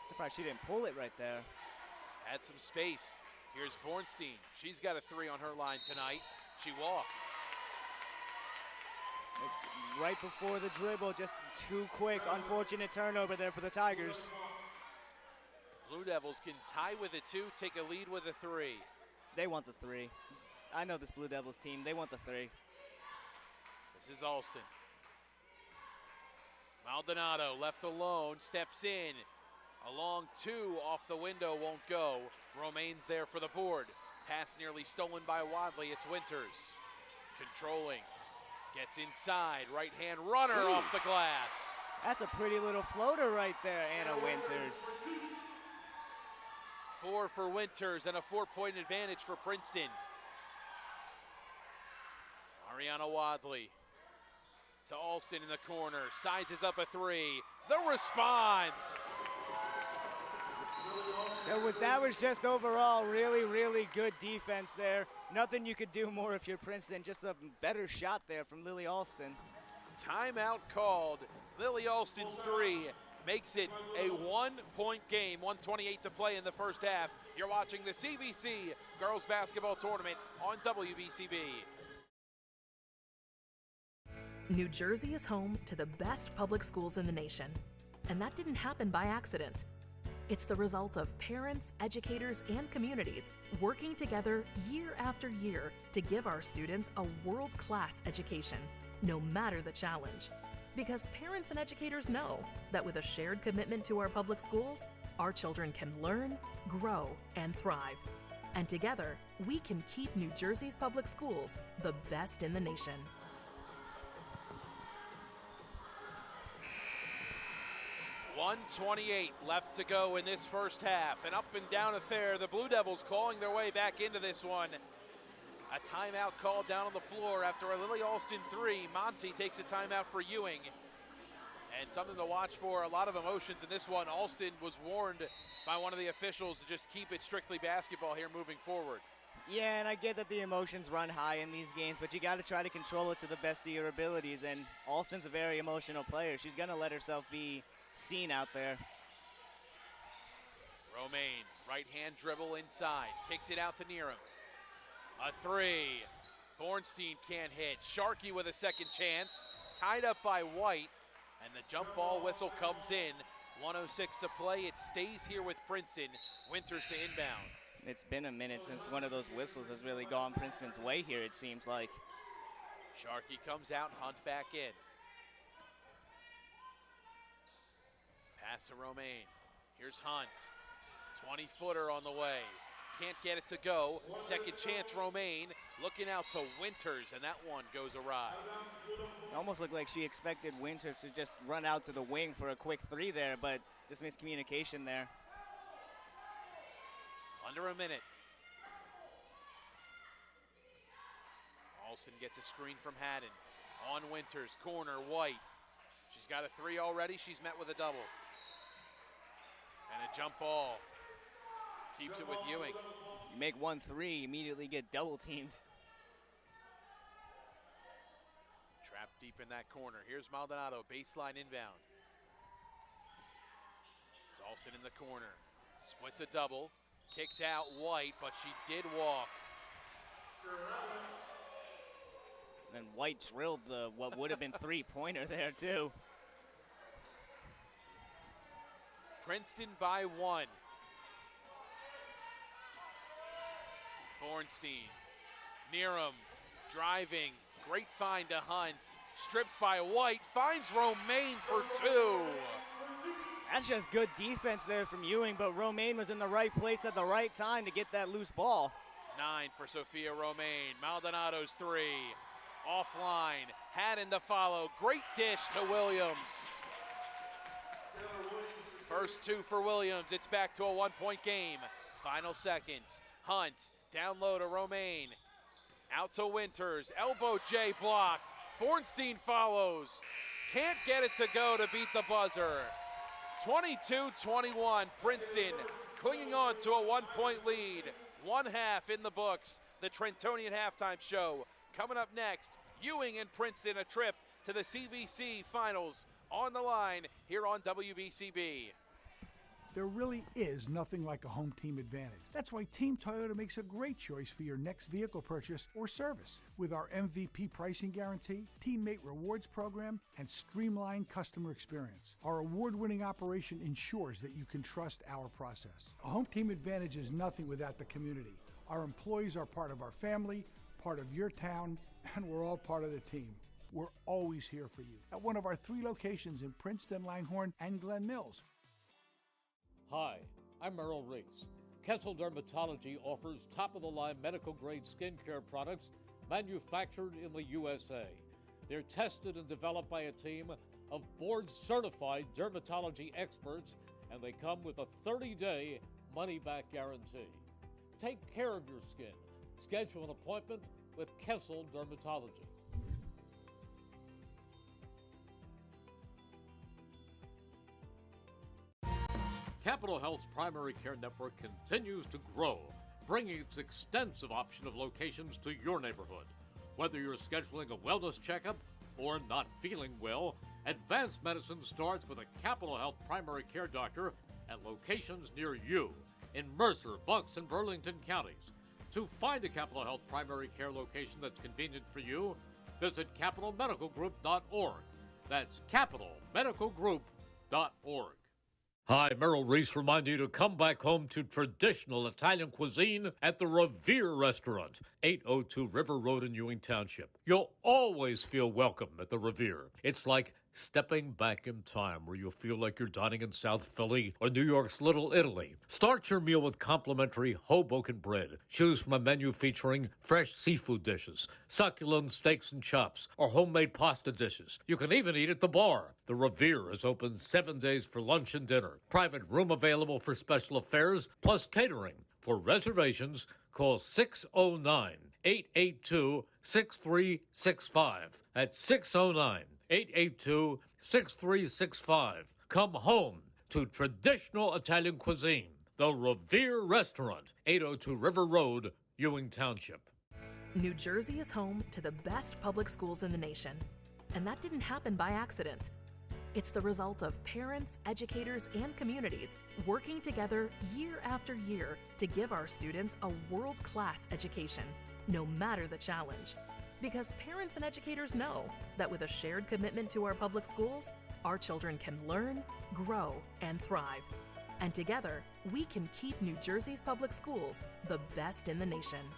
Surprised she didn't pull it right there. Had some space. Here's Bornstein. She's got a 3 on her line tonight. She walked. It's right before the dribble, just too quick. Unfortunate turnover there for the Tigers. Blue Devils can tie with a 2, take a lead with a 3. They want the 3. I know this Blue Devils team. They want the 3. This is Alston. Maldonado left alone, steps in. A long 2 off the window, won't go. Romaine's there for the board. Pass nearly stolen by Wadley. It's Winters. Controlling. Gets inside. Right-hand runner off the glass. That's a pretty little floater right there, Anna Winters. 4 for Winters and a 4-point advantage for Princeton. Ariana Wadley to Alston in the corner. Sizes up a 3. The response. That was just overall really, really good defense there. Nothing you could do more if you're Princeton. Just a better shot there from Lily Alston. Timeout called. Lily Alston's 3 makes it a 1-point game. 1:28 to play in the first half. You're watching the CVC Girls Basketball Tournament on WBCB. New Jersey is home to the best public schools in the nation. And that didn't happen by accident. It's the result of parents, educators, and communities working together year after year to give our students a world-class education, no matter the challenge. Because parents and educators know that with a shared commitment to our public schools, our children can learn, grow, and thrive. And together, we can keep New Jersey's public schools the best in the nation. .128 left to go in this first half. An up and down affair. The Blue Devils clawing their way back into this one. A timeout called down on the floor after a Lily Alston 3. Monty takes a timeout for Ewing. And something to watch for, a lot of emotions in this one. Alston was warned by one of the officials to just keep it strictly basketball here moving forward. Yeah, and I get that the emotions run high in these games, but you got to try to control it to the best of your abilities. And Alston's a very emotional player. She's going to let herself be seen out there. Romaine, right-hand dribble inside, kicks it out to Neeram. A 3. Bornstein can't hit. Sharkey with a second chance, tied up by White, and the jump ball whistle comes in. 1:06 to play. It stays here with Princeton. Winters to inbound. It's been a minute since one of those whistles has really gone Princeton's way here, it seems like. Sharkey comes out, Hunt back in. Pass to Romaine. Here's Hunt. 20-footer on the way. Can't get it to go. Second chance, Romaine. Looking out to Winters, and that one goes awry. It almost looked like she expected Winters to just run out to the wing for a quick 3 there, but just miscommunication there. Under a minute. Alston gets a screen from Haddon. On Winters, corner, White. She's got a 3 already. She's met with a double. And a jump ball. Keeps it with Ewing. You make 1 3, immediately get double teamed. Trapped deep in that corner. Here's Maldonado, baseline inbound. It's Alston in the corner. Splits a double. Kicks out White, but she did walk. And White drilled the what would have been 3-pointer there too. Princeton by 1. Bornstein, Neeram, driving, great find to Hunt, stripped by White, finds Romaine for 2. That's just good defense there from Ewing, but Romaine was in the right place at the right time to get that loose ball. 9 for Sophia Romaine, Maldonado's 3, offline, Haddon to follow, great dish to Williams. First 2 for Williams, it's back to a 1-point game. Final seconds. Hunt down low to Romaine. Out to Winters. Elbow J blocked. Bornstein follows. Can't get it to go to beat the buzzer. 22-21. Princeton clinging on to a 1-point lead. 1 half in the books. The Trentonian halftime show. Coming up next, Ewing and Princeton, a trip to the CVC finals on the line here on WBCB. There really is nothing like a home team advantage. That's why Team Toyota makes a great choice for your next vehicle purchase or service. With our MVP pricing guarantee, teammate rewards program, and streamlined customer experience, our award-winning operation ensures that you can trust our process. A home team advantage is nothing without the community. Our employees are part of our family, part of your town, and we're all part of the team. We're always here for you at one of our 3 locations in Princeton, Langhorne, and Glen Mills. Hi, I'm Merrill Reese. Kessel Dermatology offers top-of-the-line medical-grade skincare products manufactured in the USA. They're tested and developed by a team of board-certified dermatology experts, and they come with a 30-day money-back guarantee. Take care of your skin. Schedule an appointment with Kessel Dermatology. Capital Health's primary care network continues to grow, bringing its extensive option of locations to your neighborhood. Whether you're scheduling a wellness checkup or not feeling well, advanced medicine starts with a Capital Health primary care doctor at locations near you in Mercer, Bucks, and Burlington counties. To find a Capital Health primary care location that's convenient for you, visit capitalmedicalgroup.org. That's capitalmedicalgroup.org. Hi, Merrill Reese reminding you to come back home to traditional Italian cuisine at the Revere Restaurant, 802 River Road in Ewing Township. You'll always feel welcome at the Revere. It's like stepping back in time where you'll feel like you're dining in South Philly or New York's Little Italy. Start your meal with complimentary Hoboken bread. Choose from a menu featuring fresh seafood dishes, succulent steaks and chops, or homemade pasta dishes. You can even eat at the bar. The Revere is open 7 days for lunch and dinner. Private room available for special affairs, plus catering. For reservations, call 609-882-6365. That's 609-882-6365. Come home to traditional Italian cuisine. The Revere Restaurant, 802 River Road, Ewing Township. New Jersey is home to the best public schools in the nation. And that didn't happen by accident. It's the result of parents, educators, and communities working together year after year to give our students a world-class education, no matter the challenge. Because parents and educators know that with a shared commitment to our public schools, our children can learn, grow, and thrive. And together, we can keep New Jersey's public schools the best in the nation.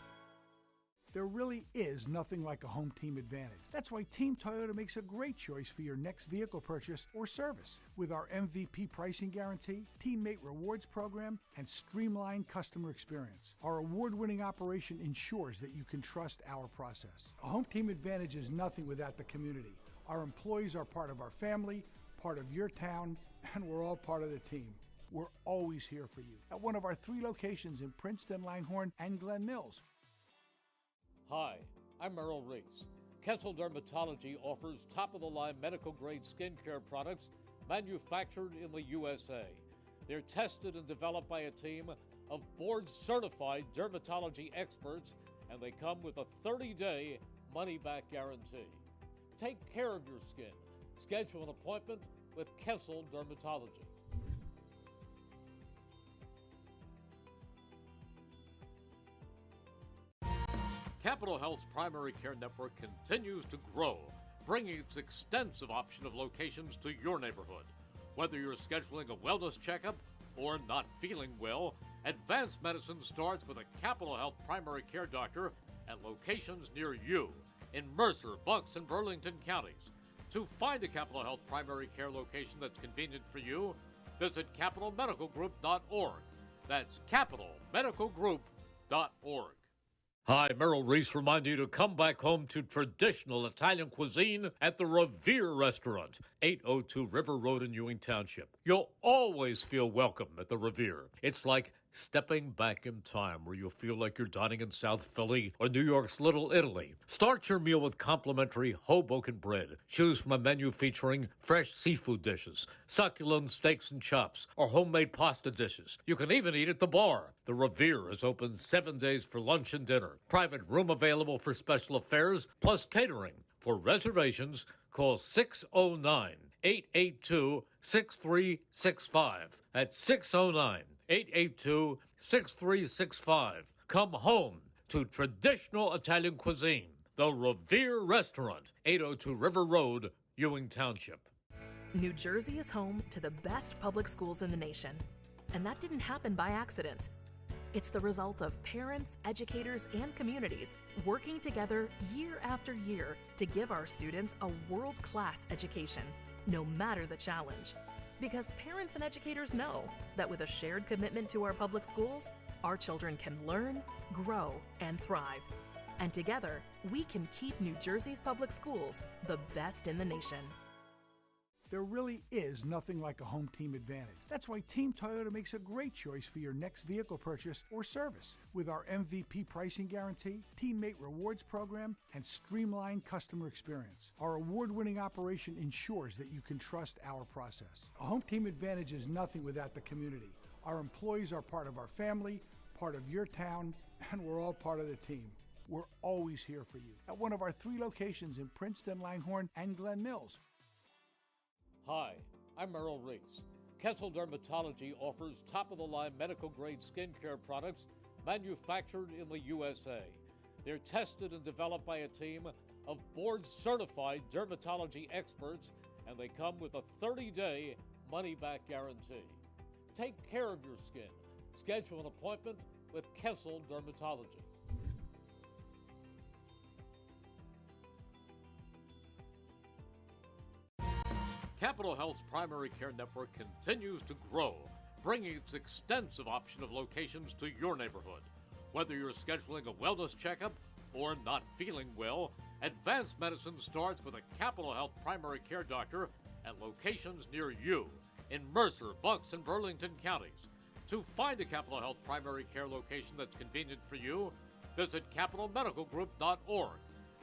There really is nothing like a home team advantage. That's why Team Toyota makes a great choice for your next vehicle purchase or service. With our MVP pricing guarantee, teammate rewards program, and streamlined customer experience, our award-winning operation ensures that you can trust our process. A home team advantage is nothing without the community. Our employees are part of our family, part of your town, and we're all part of the team. We're always here for you at one of our 3 locations in Princeton, Langhorne, and Glen Mills. Hi, I'm Merrill Reese. Kessel Dermatology offers top-of-the-line medical-grade skincare products manufactured in the USA. They're tested and developed by a team of board-certified dermatology experts, and they come with a 30-day money-back guarantee. Take care of your skin. Schedule an appointment with Kessel Dermatology. Capital Health's primary care network continues to grow, bringing its extensive option of locations to your neighborhood. Whether you're scheduling a wellness checkup or not feeling well, advanced medicine starts with a Capital Health primary care doctor at locations near you in Mercer, Bucks, and Burlington counties. To find a Capital Health primary care location that's convenient for you, visit capitalmedicalgroup.org. That's capitalmedicalgroup.org. Hi, Merrill Reese reminding you to come back home to traditional Italian cuisine at the Revere Restaurant, 802 River Road in Ewing Township. You'll always feel welcome at the Revere. It's like stepping back in time where you'll feel like you're dining in South Philly or New York's Little Italy. Start your meal with complimentary Hoboken bread. Choose from a menu featuring fresh seafood dishes, succulent steaks and chops, or homemade pasta dishes. You can even eat at the bar. The Revere is open 7 days for lunch and dinner. Private room available for special affairs, plus catering. For reservations, call 609-882-6365. That's 609-882-6365. Come home to traditional Italian cuisine. The Revere Restaurant, 802 River Road, Ewing Township. New Jersey is home to the best public schools in the nation. And that didn't happen by accident. It's the result of parents, educators, and communities working together year after year to give our students a world-class education, no matter the challenge. Because parents and educators know that with a shared commitment to our public schools, our children can learn, grow, and thrive. And together, we can keep New Jersey's public schools the best in the nation. There really is nothing like a home team advantage. That's why Team Toyota makes a great choice for your next vehicle purchase or service. With our MVP pricing guarantee, teammate rewards program, and streamlined customer experience, our award-winning operation ensures that you can trust our process. A home team advantage is nothing without the community. Our employees are part of our family, part of your town, and we're all part of the team. We're always here for you at one of our 3 locations in Princeton, Langhorne, and Glen Mills. Hi, I'm Merrill Reese. Kessel Dermatology offers top-of-the-line medical-grade skincare products manufactured in the USA. They're tested and developed by a team of board-certified dermatology experts, and they come with a 30-day money-back guarantee. Take care of your skin. Schedule an appointment with Kessel Dermatology. Capital Health's primary care network continues to grow, bringing its extensive option of locations to your neighborhood. Whether you're scheduling a wellness checkup or not feeling well, advanced medicine starts with a Capital Health primary care doctor at locations near you in Mercer, Bucks, and Burlington counties. To find a Capital Health primary care location that's convenient for you, visit capitalmedicalgroup.org.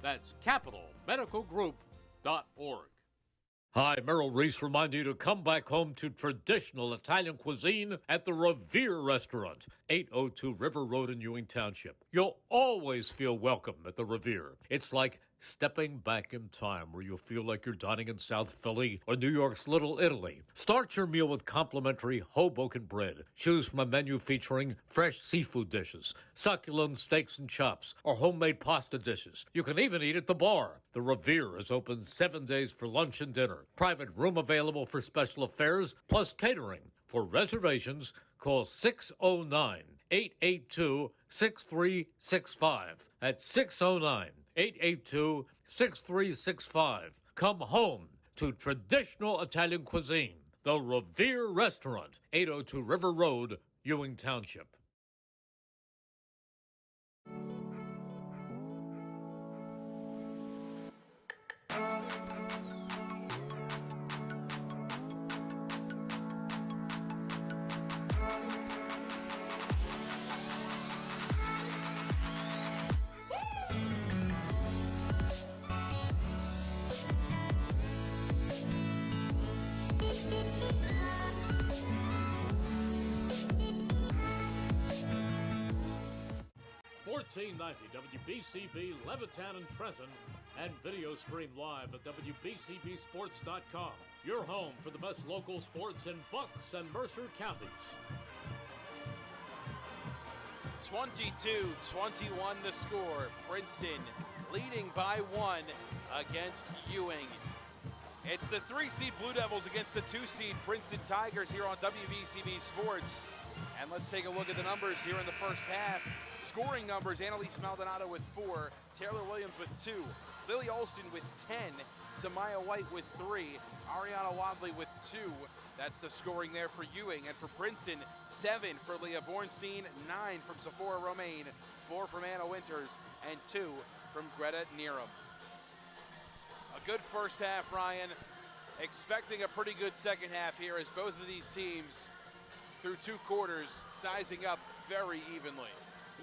That's capitalmedicalgroup.org. Hi, Merrill Reese reminding you to come back home to traditional Italian cuisine at the Revere Restaurant, 802 River Road in Ewing Township. You'll always feel welcome at the Revere. It's like stepping back in time where you'll feel like you're dining in South Philly or New York's Little Italy. Start your meal with complimentary Hoboken bread. Choose from a menu featuring fresh seafood dishes, succulent steaks and chops, or homemade pasta dishes. You can even eat at the bar. The Revere is open 7 days for lunch and dinner. Private room available for special affairs, plus catering. For reservations, call 609-882-6365. That's 609-882-6365. Come home to traditional Italian cuisine. The Revere Restaurant, 802 River Road, Ewing Township. WBCB Levittown and Trenton, and video stream live at WBCBSports.com. Your home for the best local sports in Bucks and Mercer counties. 22-21 the score. Princeton leading by 1 against Ewing. It's the 3-seed Blue Devils against the 2-seed Princeton Tigers here on WBCB Sports. And let's take a look at the numbers here in the first half. Scoring numbers, Annalise Maldonado with 4, Taylor Williams with 2, Lily Olson with 10, Samaya White with 3, Ariana Wadley with 2. That's the scoring there for Ewing. And for Princeton, 7 for Leah Bornstein, 9 from Sephora Romaine, 4 from Anna Winters, and 2 from Greta Nerum. A good first half, Ryan. Expecting a pretty good second half here as both of these teams through 2 quarters, sizing up very evenly.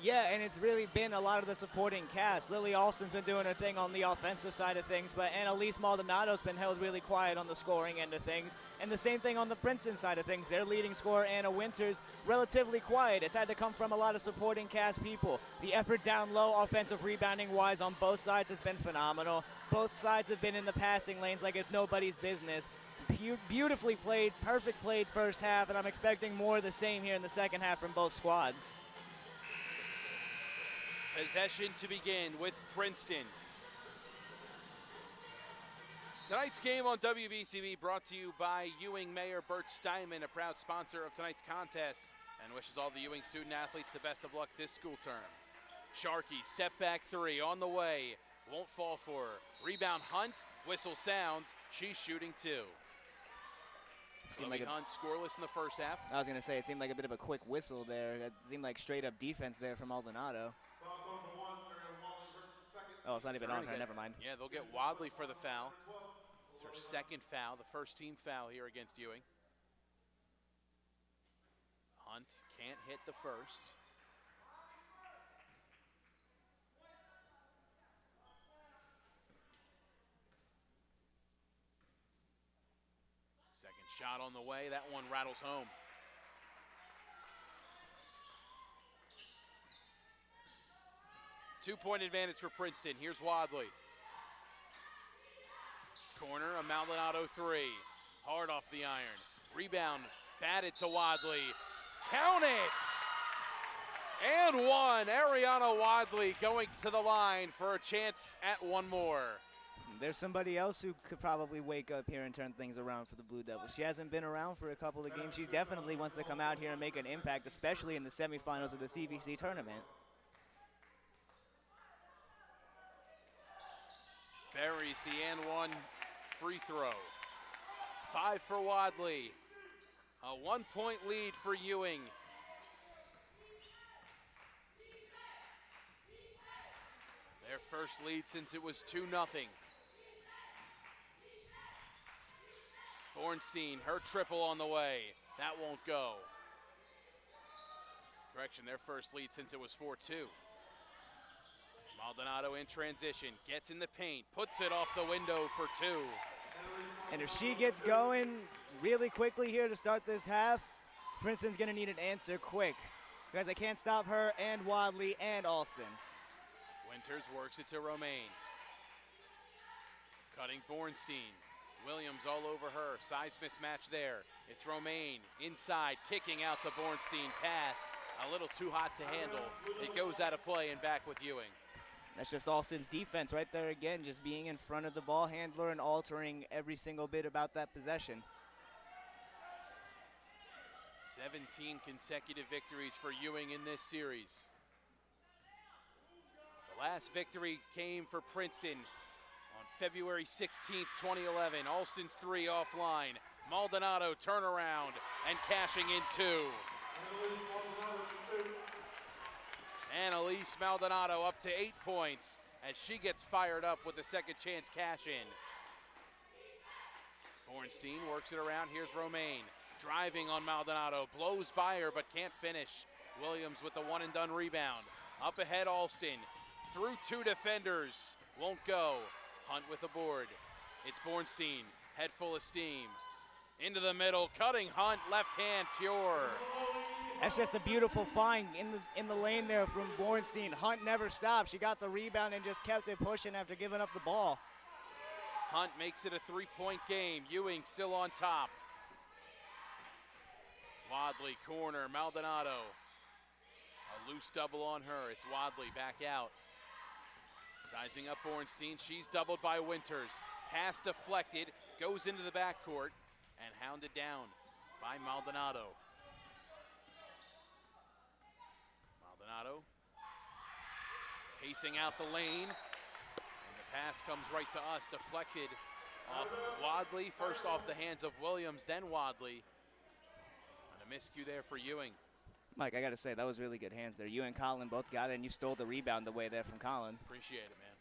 Yeah, and it's really been a lot of the supporting cast. Lily Alston's been doing her thing on the offensive side of things, but Annalise Maldonado's been held really quiet on the scoring end of things. And the same thing on the Princeton side of things. Their leading scorer, Anna Winters, relatively quiet. It's had to come from a lot of supporting cast people. The effort down low, offensive rebounding-wise on both sides has been phenomenal. Both sides have been in the passing lanes like it's nobody's business. Beautifully played, perfect played first half, and I'm expecting more of the same here in the second half from both squads. Possession to begin with Princeton. Tonight's game on WBCB brought to you by Ewing Mayor Bert Steinman, a proud sponsor of tonight's contest, and wishes all the Ewing student athletes the best of luck this school term. Sharkey, step back 3 on the way. Won't fall for her. Rebound Hunt, whistle sounds. She's shooting 2. Chloe Hunt scoreless in the first half. I was going to say, it seemed like a bit of a quick whistle there. It seemed like straight up defense there from Maldonado. Oh, it's not even on her. Never mind. Yeah, they'll get Wadley for the foul. It's her second foul, the first team foul here against Ewing. Hunt can't hit the first. Second shot on the way. That one rattles home. Two-point advantage for Princeton. Here's Wadley. Corner, a Maldonado 3. Hard off the iron. Rebound, batted to Wadley. Count it! And one. Ariana Wadley going to the line for a chance at one more. There's somebody else who could probably wake up here and turn things around for the Blue Devils. She hasn't been around for a couple of games. She definitely wants to come out here and make an impact, especially in the semifinals of the CVC tournament. Buries the and one free throw. 5 for Wadley. A 1-point lead for Ewing. Their first lead since it was 2-0. Bornstein, her triple on the way. That won't go. Correction, their first lead since it was 4-2. Maldonado in transition, gets in the paint, puts it off the window for 2. And if she gets going really quickly here to start this half, Princeton's going to need an answer quick, because they can't stop her and Wadley and Alston. Winters works it to Romaine. Cutting Bornstein. Williams all over her. Size mismatch there. It's Romaine inside, kicking out to Bornstein. Pass a little too hot to handle. It goes out of play and back with Ewing. That's just Alston's defense right there again, just being in front of the ball handler and altering every single bit about that possession. 17 consecutive victories for Ewing in this series. The last victory came for Princeton on February 16th, 2011. Alston's 3 offline. Maldonado turnaround and cashing in 2. Annalise Maldonado up to 8 points as she gets fired up with the second chance cash in. Bornstein works it around. Here's Romaine driving on Maldonado, blows by her but can't finish. Williams with the one and done rebound. Up ahead Alston, through 2 defenders, won't go. Hunt with the board. It's Bornstein, head full of steam. Into the middle, cutting Hunt, left hand pure. That's just a beautiful find in the lane there from Bornstein. Hunt never stopped. She got the rebound and just kept it pushing after giving up the ball. Hunt makes it a 3-point game. Ewing still on top. Wadley corner, Maldonado. A loose double on her. It's Wadley back out. Sizing up Bornstein. She's doubled by Winters. Pass deflected, goes into the backcourt and hounded down by Maldonado. Maldonado pacing out the lane, and the pass comes right to us, deflected off Wadley, first off the hands of Williams, then Wadley. And a miscue there for Ewing. Mike, I got to say, that was really good hands there. You and Colin both got it, and you stole the rebound away there from Colin. Appreciate it, man.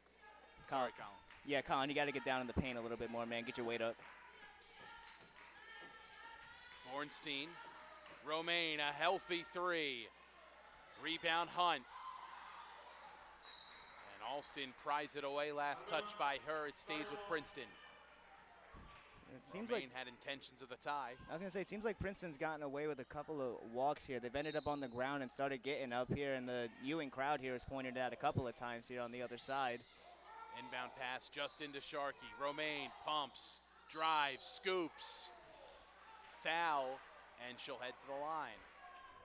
Colin. Sorry, Colin. Yeah, Colin, you got to get down in the paint a little bit more, man. Get your weight up. Bornstein Romaine, a healthy three. Rebound Hunt. And Alston pries it away. Last touch by her. It stays with Princeton. It seems Romaine like had intentions of the tie. I was gonna say, it seems like Princeton's gotten away with a couple of walks here. They've ended up on the ground and started getting up here, and the Ewing crowd here has pointed out a couple of times here on the other side. Inbound pass just into Sharkey. Romaine pumps, drives, scoops. Foul, and she'll head to the line.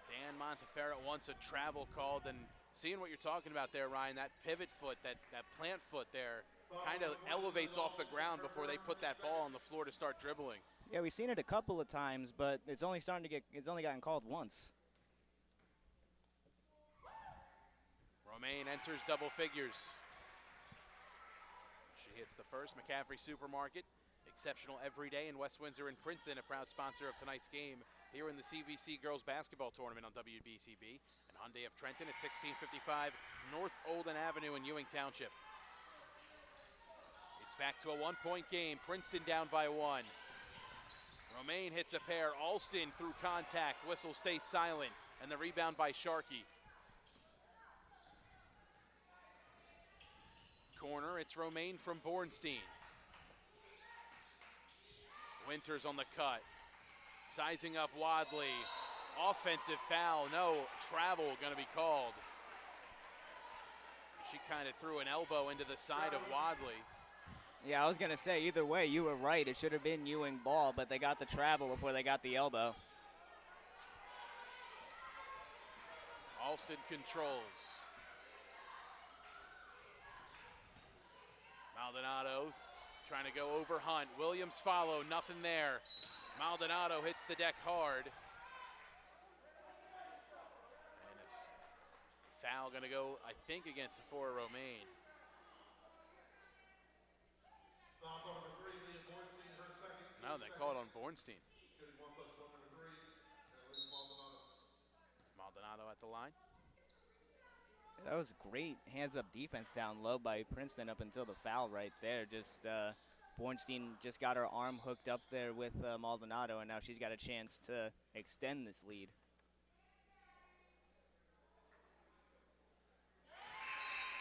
Dan Monteferro wants a travel called, and seeing what you're talking about there, Ryan, that pivot foot, that plant foot there, kind of elevates off the ground before they put that ball on the floor to start dribbling. Yeah, we've seen it a couple of times, but it's only gotten called once. Romaine enters double figures. She hits the first. McCaffrey Supermarket, exceptional every day in West Windsor and Princeton, a proud sponsor of tonight's game here in the CVC Girls Basketball Tournament on WBCB, and Hyundai of Trenton at 1655 North Olden Avenue in Ewing Township. It's back to a one-point game. Princeton down by one. Romaine hits a pair. Alston through contact. Whistle stays silent, and the rebound by Sharkey. Corner, it's Romaine from Bornstein. Winters on the cut. Sizing up Wadley. Offensive foul, no, travel gonna be called. She kind of threw an elbow into the side of Wadley. Yeah, I was gonna say, either way, you were right. It should have been Ewing ball, but they got the travel before they got the elbow. Alston controls. Maldonado trying to go over Hunt. Williams follow, nothing there. Maldonado hits the deck hard. And it's foul gonna go, I think, against Sephora Romaine. No, they call it on Bornstein. Maldonado at the line. That was great hands-up defense down low by Princeton up until the foul right there. Just Bornstein just got her arm hooked up there with Maldonado, and now she's got a chance to extend this lead.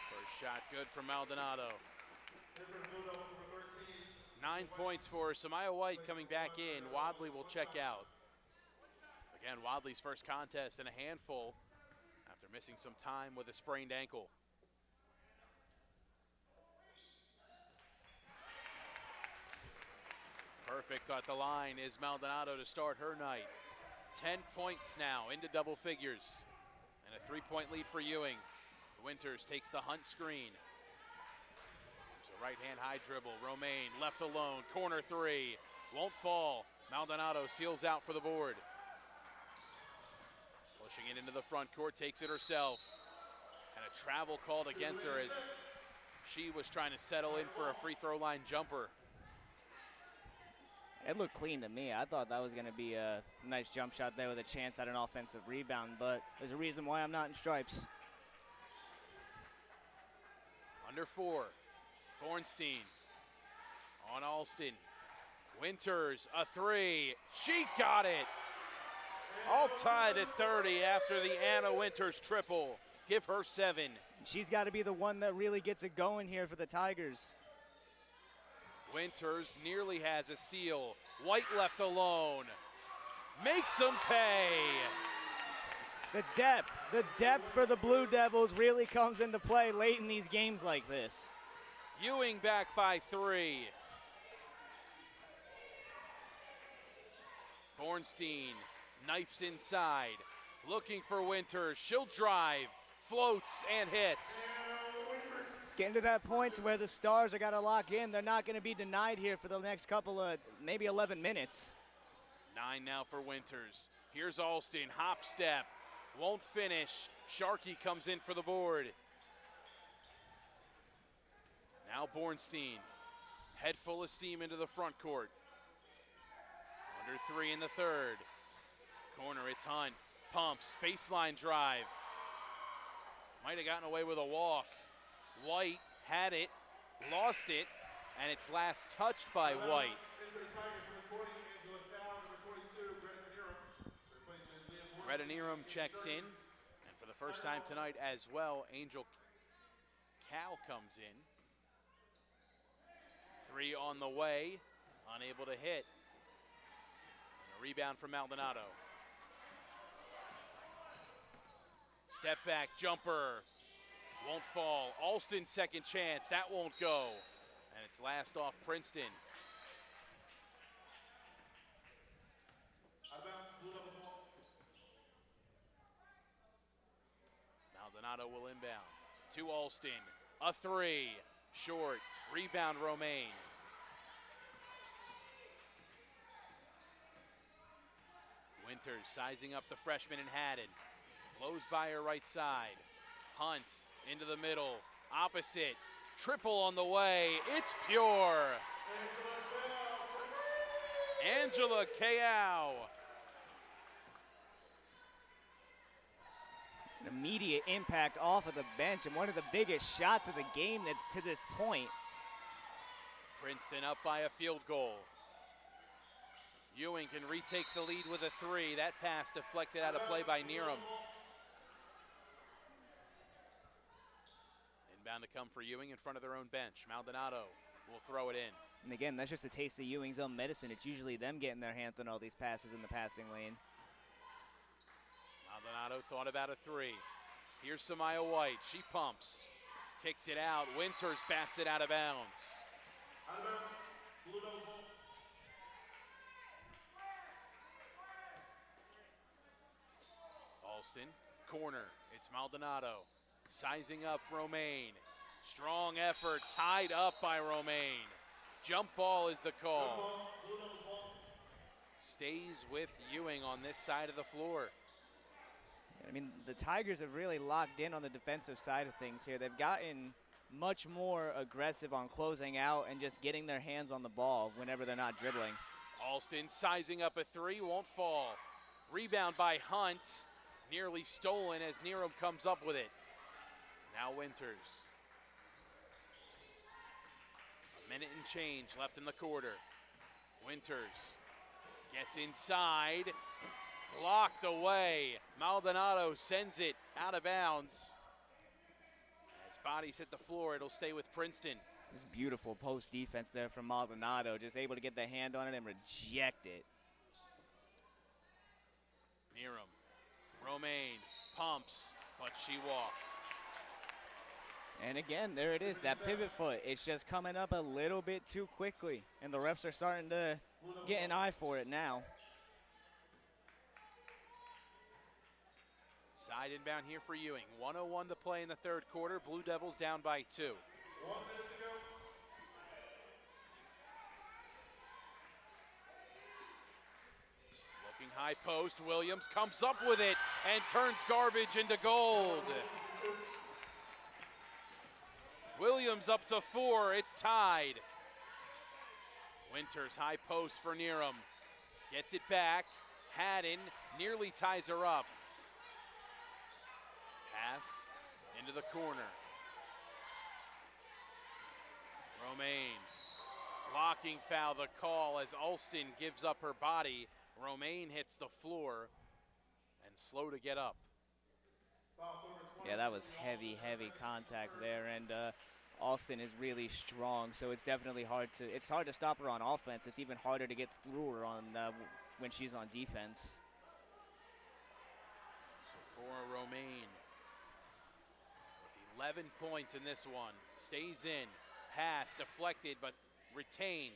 First shot good for Maldonado. 9 points for Samaya White coming back in. Wadley will check out. Again, Wadley's first contest and a handful after missing some time with a sprained ankle. Perfect at the line is Maldonado to start her night. 10 points now into double figures. And a 3-point lead for Ewing. Winters takes the Hunt screen. There's a right-hand high dribble. Romaine left alone. Corner three. Won't fall. Maldonado seals out for the board. Pushing it into the front court, takes it herself. And a travel called against her as she was trying to settle in for a free throw line jumper. It looked clean to me. I thought that was going to be a nice jump shot there with a chance at an offensive rebound, but there's a reason why I'm not in stripes. Under 4, Bornstein on Alston. Winters, a three. She got it. All tied at 30 after the Anna Winters triple. Give her 7. She's got to be the one that really gets it going here for the Tigers. Winters nearly has a steal. White left alone. Makes them pay. The depth for the Blue Devils really comes into play late in these games like this. Ewing back by 3. Bornstein knifes inside, looking for Winters. She'll drive, floats, and hits. It's getting to that point where the Stars are got to lock in. They're not going to be denied here for the next couple of, maybe 11 minutes. 9 now for Winters. Here's Alston, hop step, won't finish. Sharkey comes in for the board. Now Bornstein, head full of steam into the front court. Under 3 in the third. Corner, it's Hunt. Pumps, baseline drive. Might have gotten away with a walk. White had it, lost it, and it's last touched by White. Greta Nerum checks in, and for the first time tonight as well, Angel Cal comes in. 3 on the way, unable to hit. And a rebound from Maldonado. Step back jumper, won't fall. Alston's second chance, that won't go. And it's last off Princeton. Maldonado will inbound to Alston. A 3, short, rebound Romaine. Winters sizing up the freshman in Haddon. Blows by her right side. Hunt into the middle, opposite. Triple on the way, it's pure. Angela Kao. It's an immediate impact off of the bench and one of the biggest shots of the game to this point. Princeton up by a field goal. Ewing can retake the lead with a 3. That pass deflected out of play by Nerum. Inbound to come for Ewing in front of their own bench. Maldonado will throw it in. And again, that's just a taste of Ewing's own medicine. It's usually them getting their hands on all these passes in the passing lane. Maldonado thought about a 3. Here's Samaya White. She pumps. Kicks it out. Winters bats it out of bounds. Alston, corner. It's Maldonado. Sizing up Romaine. Strong effort, tied up by Romaine. Jump ball is the call. Stays with Ewing on this side of the floor. I mean, the Tigers have really locked in on the defensive side of things here. They've gotten much more aggressive on closing out and just getting their hands on the ball whenever they're not dribbling. Alston sizing up a 3, won't fall. Rebound by Hunt, nearly stolen as Nerum comes up with it. Now Winters. A minute and change left in the quarter. Winters gets inside, blocked away. Maldonado sends it out of bounds. As bodies hit the floor, it'll stay with Princeton. This is beautiful post defense there from Maldonado, just able to get the hand on it and reject it. Nerum, Romaine pumps, but she walked. And again, there it is, that pivot foot. It's just coming up a little bit too quickly, and the refs are starting to get an eye for it now. Side inbound here for Ewing. 1:01 to play in the third quarter. Blue Devils down by 2. 1 minute to go. Looking high post, Williams comes up with it and turns garbage into gold. Williams up to 4, it's tied. Winters high post for Nerum. Gets it back, Haddon nearly ties her up. Pass into the corner. Romaine, blocking foul, the call as Alston gives up her body. Romaine hits the floor and slow to get up. Yeah, that was heavy, heavy contact there, and Alston is really strong, so it's definitely hard to stop her on offense. It's even harder to get through her on when she's on defense. So for Romaine, with 11 points in this one, stays in, pass deflected but retained.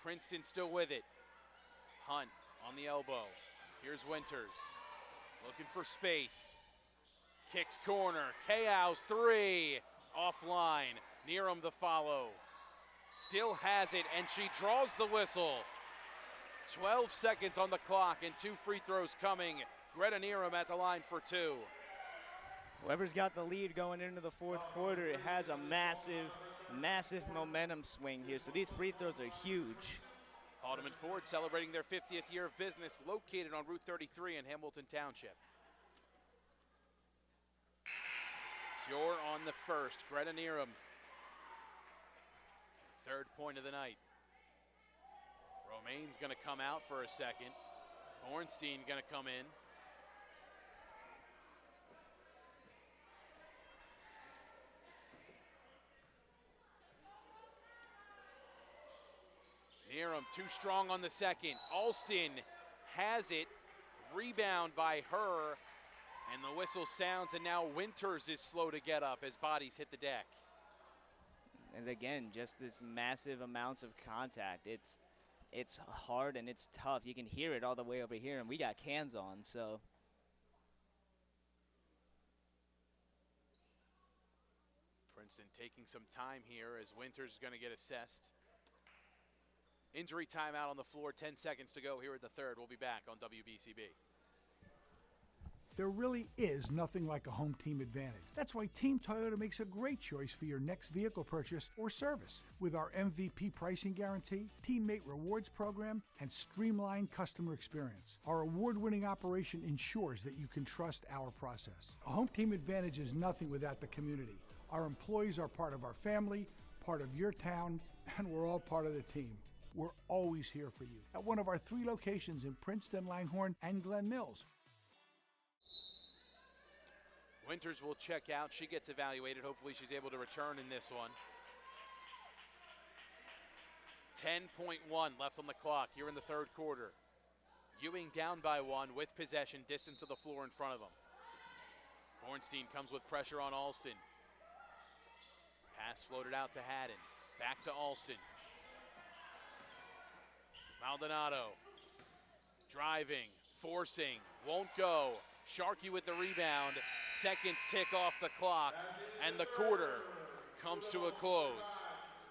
Princeton still with it. Hunt on the elbow. Here's Winters, looking for space. Kicks corner, Kao's 3, offline. Nerum the follow. Still has it, and she draws the whistle. 12 seconds on the clock and 2 free throws coming. Greta Nerum at the line for 2. Whoever's got the lead going into the fourth quarter, it has a massive, massive momentum swing here. So these free throws are huge. Haldeman Ford celebrating their 50th year of business, located on Route 33 in Hamilton Township. Pure on the first, Greta Nerum. Third point of the night. Romaine's gonna come out for a second. Ornstein gonna come in. Nearham too strong on the second. Alston has it. Rebound by her. And the whistle sounds, and now Winters is slow to get up as bodies hit the deck. And again, just this massive amounts of contact. It's hard and it's tough. You can hear it all the way over here, and we got cans on, so. Princeton taking some time here as Winters is going to get assessed. Injury timeout on the floor, 10 seconds to go here at the third. We'll be back on WBCB. There really is nothing like a home team advantage. That's why Team Toyota makes a great choice for your next vehicle purchase or service. With our MVP pricing guarantee, teammate rewards program, and streamlined customer experience, our award-winning operation ensures that you can trust our process. A home team advantage is nothing without the community. Our employees are part of our family, part of your town, and we're all part of the team. We're always here for you at one of our 3 locations in Princeton, Langhorne, and Glen Mills. Winters will check out. She gets evaluated. Hopefully she's able to return in this one. 10.1 left on the clock here in the third quarter. Ewing down by 1 with possession, distance of the floor in front of them. Bornstein comes with pressure on Alston. Pass floated out to Haddon. Back to Alston. Maldonado driving, forcing, won't go. Sharkey with the rebound. Seconds tick off the clock, and the quarter comes to a close.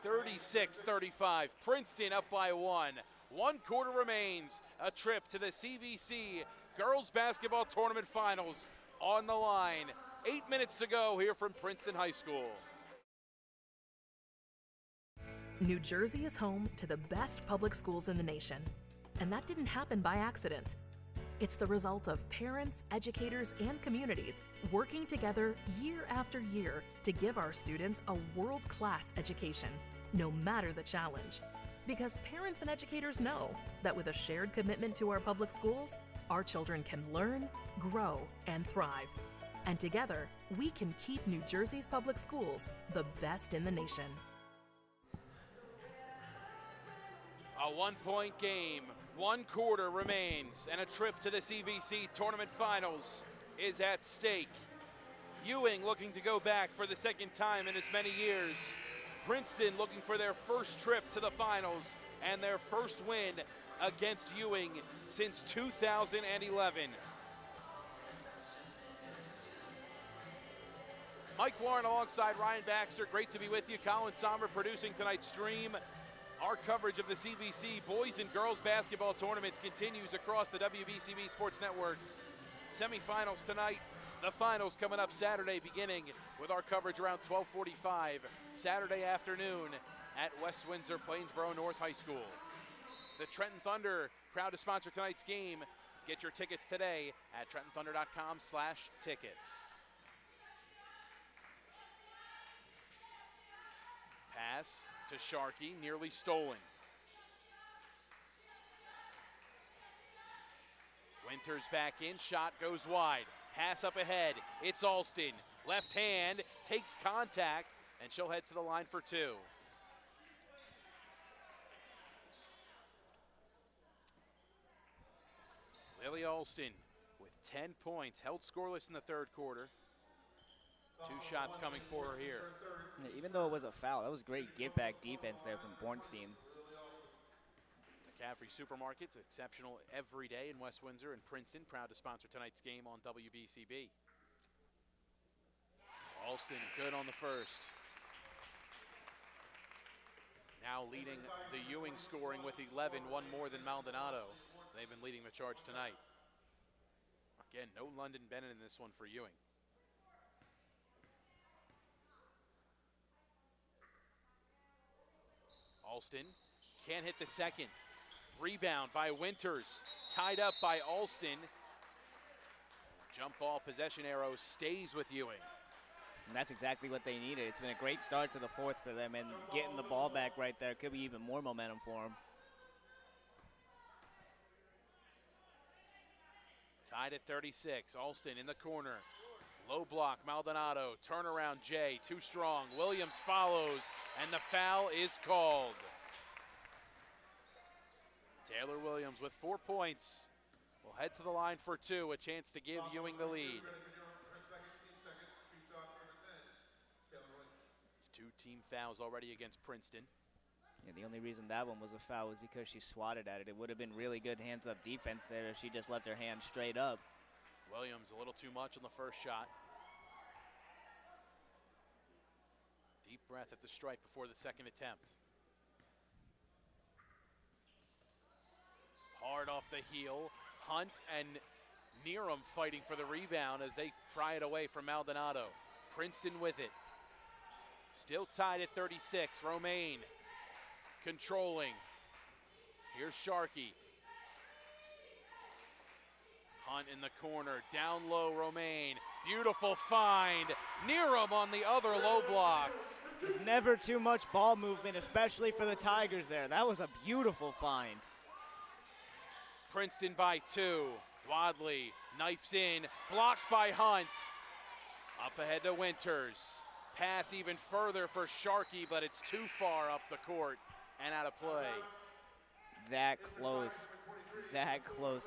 36-35. Princeton up by 1. 1 quarter remains. A trip to the CVC Girls Basketball Tournament Finals on the line. 8 minutes to go here from Princeton High School. New Jersey is home to the best public schools in the nation. And that didn't happen by accident. It's the result of parents, educators, and communities working together year after year to give our students a world-class education, no matter the challenge. Because parents and educators know that with a shared commitment to our public schools, our children can learn, grow, and thrive. And together, we can keep New Jersey's public schools the best in the nation. A 1-point game, 1 quarter remains, and a trip to the CVC Tournament Finals is at stake. Ewing looking to go back for the second time in as many years. Princeton looking for their first trip to the finals and their first win against Ewing since 2011. Mike Warren alongside Ryan Baxter, great to be with you. Colin Sommer producing tonight's stream. Our coverage of the CVC boys and girls basketball tournaments continues across the WBCB Sports Networks. Semifinals tonight, the finals coming up Saturday, beginning with our coverage around 12:45 Saturday afternoon at West Windsor Plainsboro North High School. The Trenton Thunder proud to sponsor tonight's game. Get your tickets today at trentonthunder.com/tickets. Pass to Sharkey, nearly stolen. Winters back in, shot goes wide. Pass up ahead, it's Alston. Left hand, takes contact, and she'll head to the line for 2. Lily Alston with 10 points, held scoreless in the third quarter. 2 shots coming for her here. Even though it was a foul, that was great give-back defense there from Bornstein. McCaffrey Supermarkets, exceptional every day in West Windsor and Princeton, proud to sponsor tonight's game on WBCB. Alston good on the first. Now leading the Ewing scoring with 11, 1 more than Maldonado. They've been leading the charge tonight. Again, no London Bennett in this one for Ewing. Alston can't hit the second. Rebound by Winters, tied up by Alston. Jump ball possession arrow stays with Ewing. And that's exactly what they needed. It's been a great start to the fourth for them, and getting the ball back right there could be even more momentum for them. Tied at 36, Alston in the corner. Low block, Maldonado, turnaround Jay, too strong. Williams follows, and the foul is called. Taylor Williams with 4 points will head to the line for 2, a chance to give Ewing the lead. It's 2 team fouls already against Princeton. Yeah, the only reason that one was a foul was because she swatted at it. It would have been really good hands-up defense there if she just left her hand straight up. Williams a little too much on the first shot. Deep breath at the strike before the second attempt. Hard off the heel. Hunt and Neerum fighting for the rebound as they pry it away from Maldonado. Princeton with it. Still tied at 36. Romaine controlling. Here's Sharkey. Hunt in the corner. Down low, Romaine. Beautiful find. Neerum on the other low block. There's never too much ball movement, especially for the Tigers there. That was a beautiful find. Princeton by 2. Wadley knifes in, blocked by Hunt. Up ahead to Winters. Pass even further for Sharkey, but it's too far up the court and out of play. That close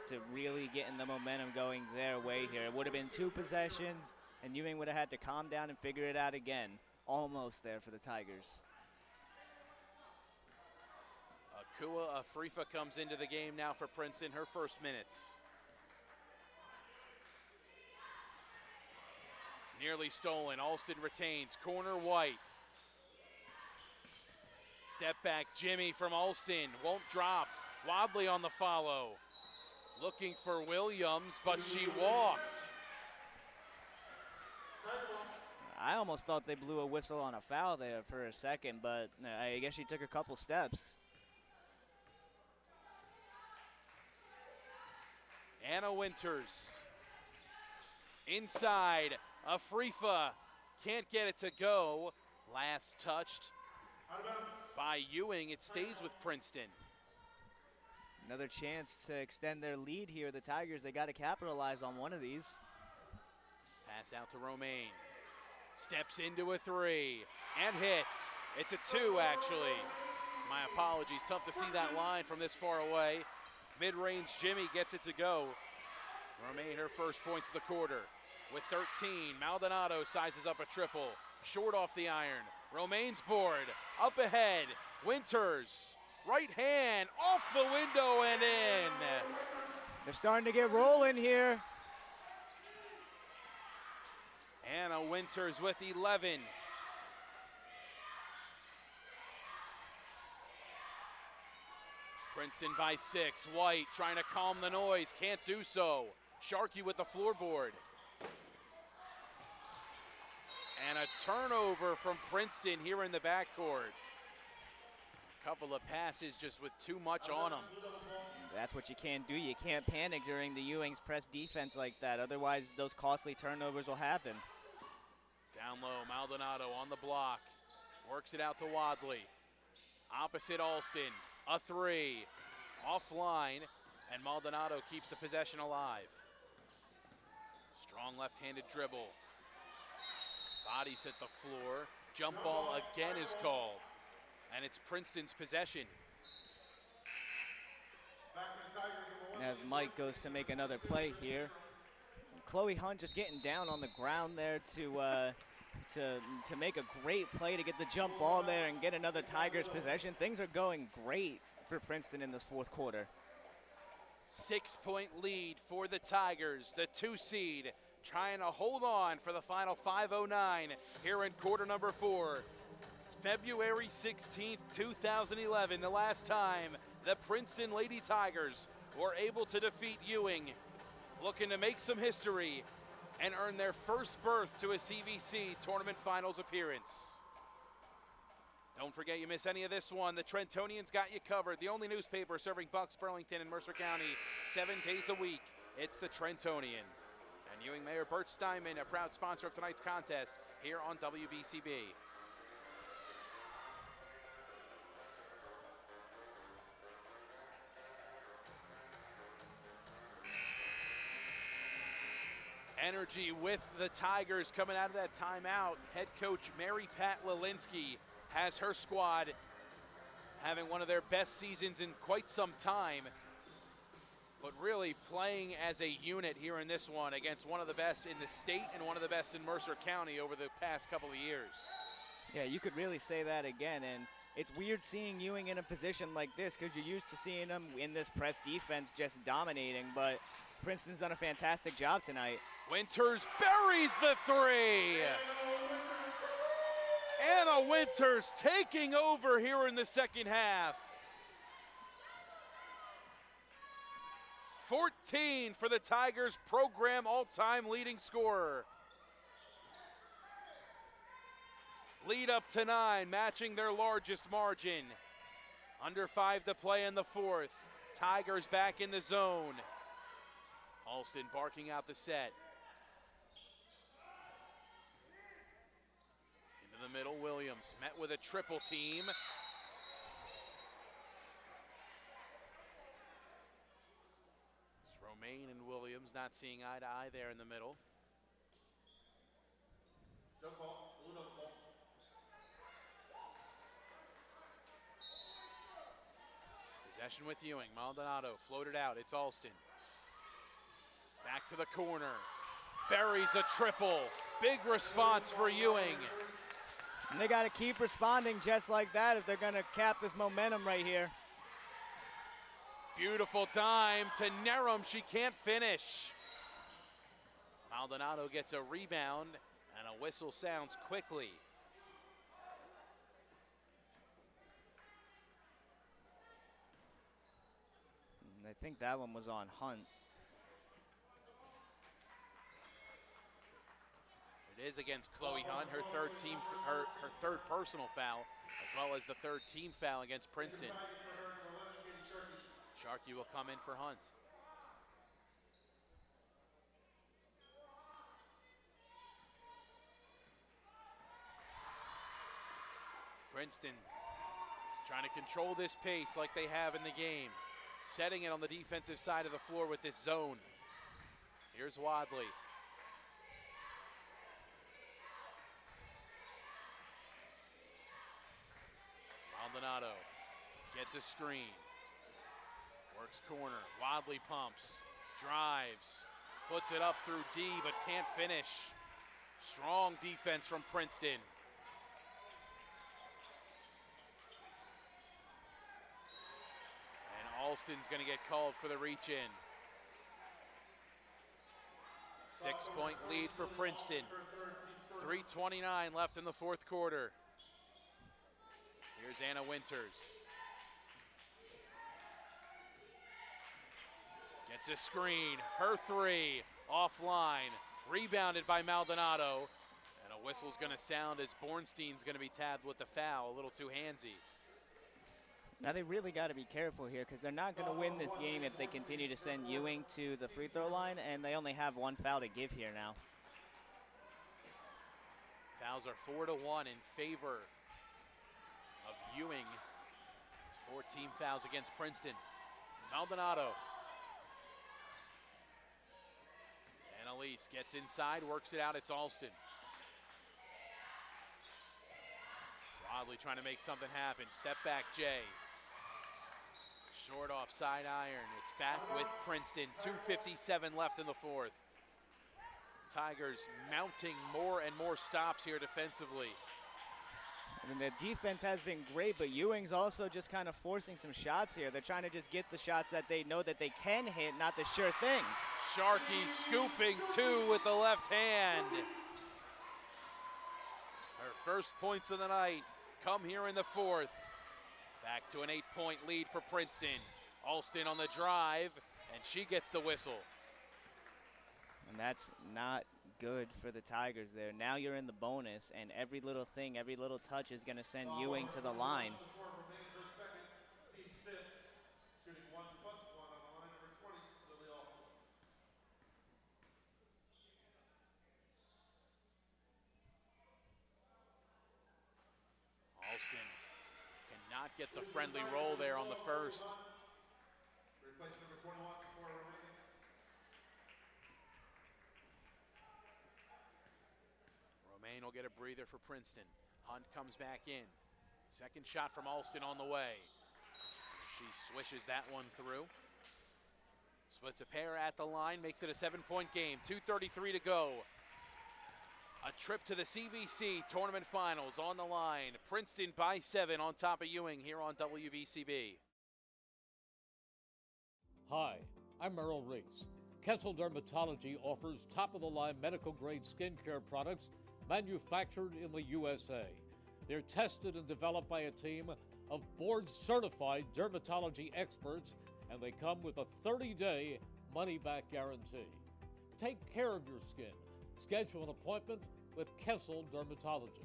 to really getting the momentum going their way here. It would have been 2 possessions, and Ewing would have had to calm down and figure it out again. Almost there for the Tigers. Akua Afrifa comes into the game now for Princeton, her first minutes. Nearly stolen, Alston retains, corner White. Step back, Jimmy from Alston, won't drop. Wadley on the follow. Looking for Williams, but she walked. I almost thought they blew a whistle on a foul there for a second, but I guess she took a couple steps. Anna Winters. Inside, Afrifa can't get it to go. Last touched by Ewing. It stays with Princeton. Another chance to extend their lead here. The Tigers, they got to capitalize on one of these. Pass out to Romaine. Steps into a 3 and hits. It's a 2, actually. My apologies. Tough to see that line from this far away. Mid-range Jimmy gets it to go. Romaine, her first points of the quarter. With 13, Maldonado sizes up a triple. Short off the iron. Romaine's board. Up ahead. Winters. Right hand. Off the window and in. They're starting to get rolling here. Anna Winters with 11. Princeton by 6. White trying to calm the noise. Can't do so. Sharkey with the floorboard. And a turnover from Princeton here in the backcourt. Couple of passes just with too much on them. That's what you can't do. You can't panic during the Ewing's press defense like that. Otherwise, those costly turnovers will happen. Down low, Maldonado on the block. Works it out to Wadley. Opposite Alston, a 3. Offline, and Maldonado keeps the possession alive. Strong left-handed dribble. Bodies hit the floor. Jump ball again is called. And it's Princeton's possession. As Mike goes to make another play here. Chloe Hunt just getting down on the ground there to make a great play to get the jump ball there and get another Tigers possession. Things are going great for Princeton in this fourth quarter. 6-point lead for the Tigers, the 2 seed, trying to hold on for the final 5:09 here in quarter number 4. February 16th, 2011, the last time the Princeton Lady Tigers were able to defeat Ewing, looking to make some history and earn their first berth to a CVC tournament finals appearance. Don't forget, you miss any of this one, the Trentonians got you covered. The only newspaper serving Bucks, Burlington, and Mercer County 7 days a week. It's the Trentonian. And Ewing Mayor Bert Steinman, a proud sponsor of tonight's contest here on WBCB. Energy with the Tigers coming out of that timeout. Head coach Mary Pat Lelinski has her squad having one of their best seasons in quite some time, but really playing as a unit here in this one against one of the best in the state and one of the best in Mercer County over the past couple of years. Yeah, you could really say that again, and it's weird seeing Ewing in a position like this because you're used to seeing them in this press defense just dominating, but Princeton's done a fantastic job tonight. Winters buries the three. Anna Winters taking over here in the second half. 14 for the Tigers, program all-time leading scorer. Lead up to 9, matching their largest margin. Under 5 to play in the fourth. Tigers back in the zone. Alston barking out the set. Into the middle, Williams met with a triple team. Romaine and Williams not seeing eye to eye there in the middle. Jump ball, blue devil ball. Possession with Ewing. Maldonado floated out. It's Alston. Back to the corner. Buries a triple. Big response for Ewing. And they got to keep responding just like that if they're going to cap this momentum right here. Beautiful dime to Nerum. She can't finish. Maldonado gets a rebound, and a whistle sounds quickly. And I think that one was on Hunt. It is against Chloe Hunt, her third personal foul, as well as the third team foul against Princeton. Sharkey will come in for Hunt. Princeton trying to control this pace like they have in the game. Setting it on the defensive side of the floor with this zone. Here's Wadley. Maldonado gets a screen. Works corner, Wadley pumps, drives, puts it up through D, but can't finish. Strong defense from Princeton. And Alston's gonna get called for the reach in. 6-point lead for Princeton. 3:29 left in the fourth quarter. Here's Anna Winters. Gets a screen, her three, offline, rebounded by Maldonado, and a whistle's gonna sound as Bornstein's gonna be tabbed with the foul, a little too handsy. Now they really got to be careful here because they're not going to win this game if they continue to send Ewing to the free throw line, and they only have one foul to give here now. Fouls are 4-1 in favor of Ewing. 4 team fouls against Princeton. Maldonado. And Elise gets inside, works it out, it's Alston. Wadley trying to make something happen. Step back, Jay. Short off side iron. It's back with Princeton. 2:57 left in the fourth. Tigers mounting more and more stops here defensively. I mean, the defense has been great, but Ewing's also just kind of forcing some shots here. They're trying to just get the shots that they know that they can hit, not the sure things. Sharkey scooping 2 with the left hand. Her first points of the night come here in the fourth. Back to an 8-point lead for Princeton. Alston on the drive, and she gets the whistle. And that's not good for the Tigers there. Now you're in the bonus, and every little thing, every little touch is going to send Ewing to the line. Shooting 1+1 on line number 20, Lily Alston. Alston cannot get the friendly roll there on the first. Replace number 21, Sephora Romaine. Romaine will get a breather for Princeton. Hunt comes back in. Second shot from Alston on the way. She swishes that one through. Splits a pair at the line, makes it a 7-point game. 2:33 to go. A trip to the CVC tournament finals on the line. Princeton by 7 on top of Ewing here on WBCB. Hi, I'm Merrill Reese. Kessel Dermatology offers top-of-the-line medical-grade skincare products manufactured in the USA. They're tested and developed by a team of board-certified dermatology experts, and they come with a 30-day money-back guarantee. Take care of your skin. Schedule an appointment with Kessel Dermatology.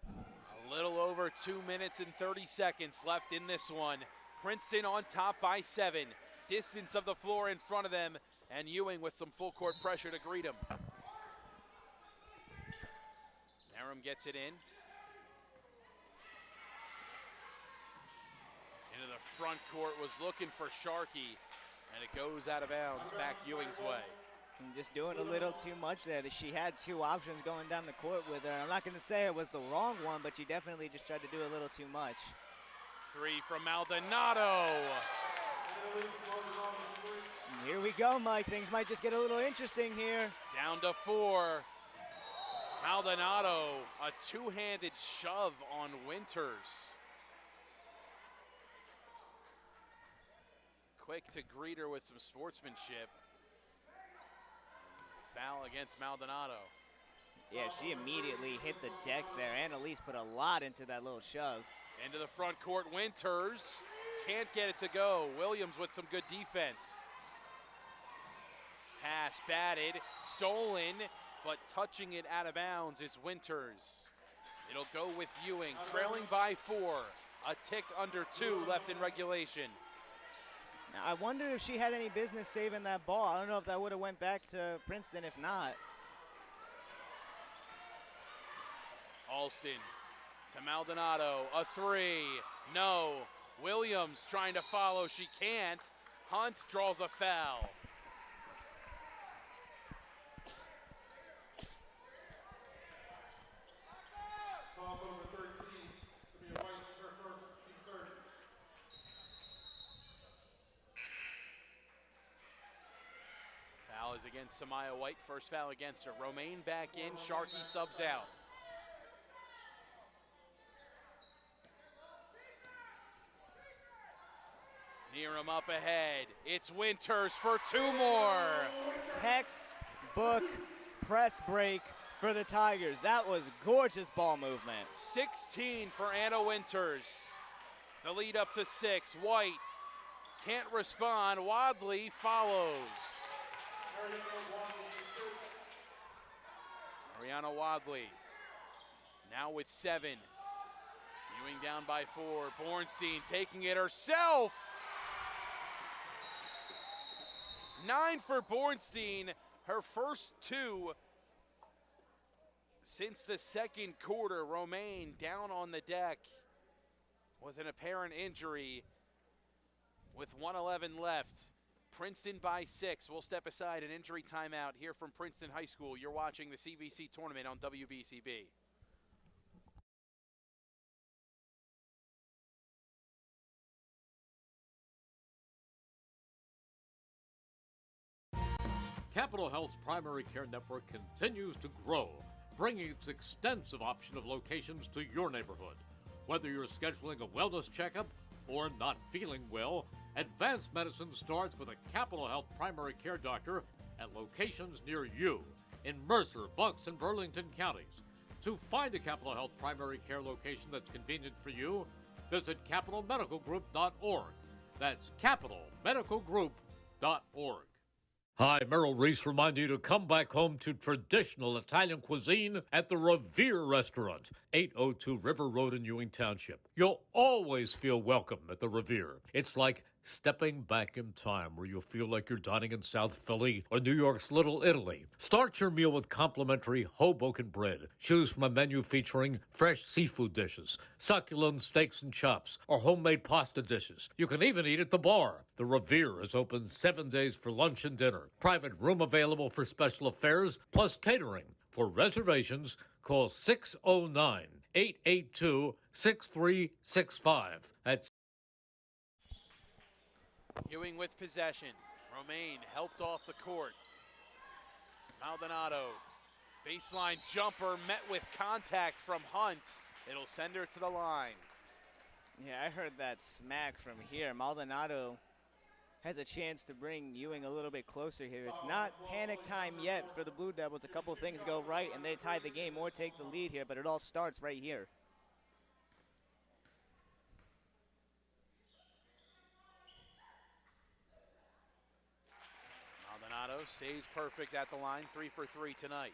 A little over 2 minutes and 30 seconds left in this one. Princeton on top by 7. Distance of the floor in front of them, and Ewing with some full court pressure to greet him. Aram gets it in. Into the front court, was looking for Sharkey, and it goes out of bounds, back Ewing's way. And just doing a little too much there. She had two options going down the court with her. I'm not going to say it was the wrong one, but she definitely just tried to do a little too much. 3 from Maldonado. And here we go, Mike. Things might just get a little interesting here. Down to 4. Maldonado, a two-handed shove on Winters. Quick to greet her with some sportsmanship. Foul against Maldonado. Yeah, she immediately hit the deck there. Annalise put a lot into that little shove. Into the front court, Winters can't get it to go. Williams with some good defense. Pass batted, stolen, but touching it out of bounds is Winters. It'll go with Ewing, trailing by 4. A tick under 2 left in regulation. Now, I wonder if she had any business saving that ball. I don't know if that would have went back to Princeton if not. Alston to Maldonado, a 3, no. Williams trying to follow, she can't. Hunt draws a foul. Foul number 13, Samia White, her first, team third. Foul is against Samaya White, first foul against her. Romaine back in, Sharkey subs out. Nearham up ahead. It's Winters for 2 more. Textbook press break for the Tigers. That was gorgeous ball movement. 16 for Anna Winters. The lead up to 6. White can't respond. Wadley follows. Mariana Wadley now with 7. Ewing down by 4. Bornstein taking it herself. 9 for Bornstein, her first 2 since the second quarter. Romaine down on the deck with an apparent injury with 1:11 left. Princeton by 6. We'll step aside an injury timeout here from Princeton High School. You're watching the CVC tournament on WBCB. Capital Health's primary care network continues to grow, bringing its extensive option of locations to your neighborhood. Whether you're scheduling a wellness checkup or not feeling well, advanced medicine starts with a Capital Health primary care doctor at locations near you in Mercer, Bucks, and Burlington counties. To find a Capital Health primary care location that's convenient for you, visit capitalmedicalgroup.org. That's capitalmedicalgroup.org. Hi, Merrill Reese reminding you to come back home to traditional Italian cuisine at the Revere Restaurant, 802 River Road in Ewing Township. You'll always feel welcome at the Revere. It's like Stepping back in time where you'll feel like you're dining in South Philly or New York's Little Italy. Start your meal with complimentary Hoboken bread. Choose from a menu featuring fresh seafood dishes, succulent steaks and chops, or homemade pasta dishes. You can even eat at the bar. The Revere is open 7 days for lunch and dinner. Private room available for special affairs, plus catering. For reservations, call 609-882-6365. That's Ewing with possession. Romaine helped off the court. Maldonado, baseline jumper met with contact from Hunt. It'll send her to the line. Yeah, I heard that smack from here. Maldonado has a chance to bring Ewing a little bit closer here. It's not panic time yet for the Blue Devils. A couple things go right and they tie the game or take the lead here, but it all starts right here. Maldonado stays perfect at the line, 3 for 3 tonight.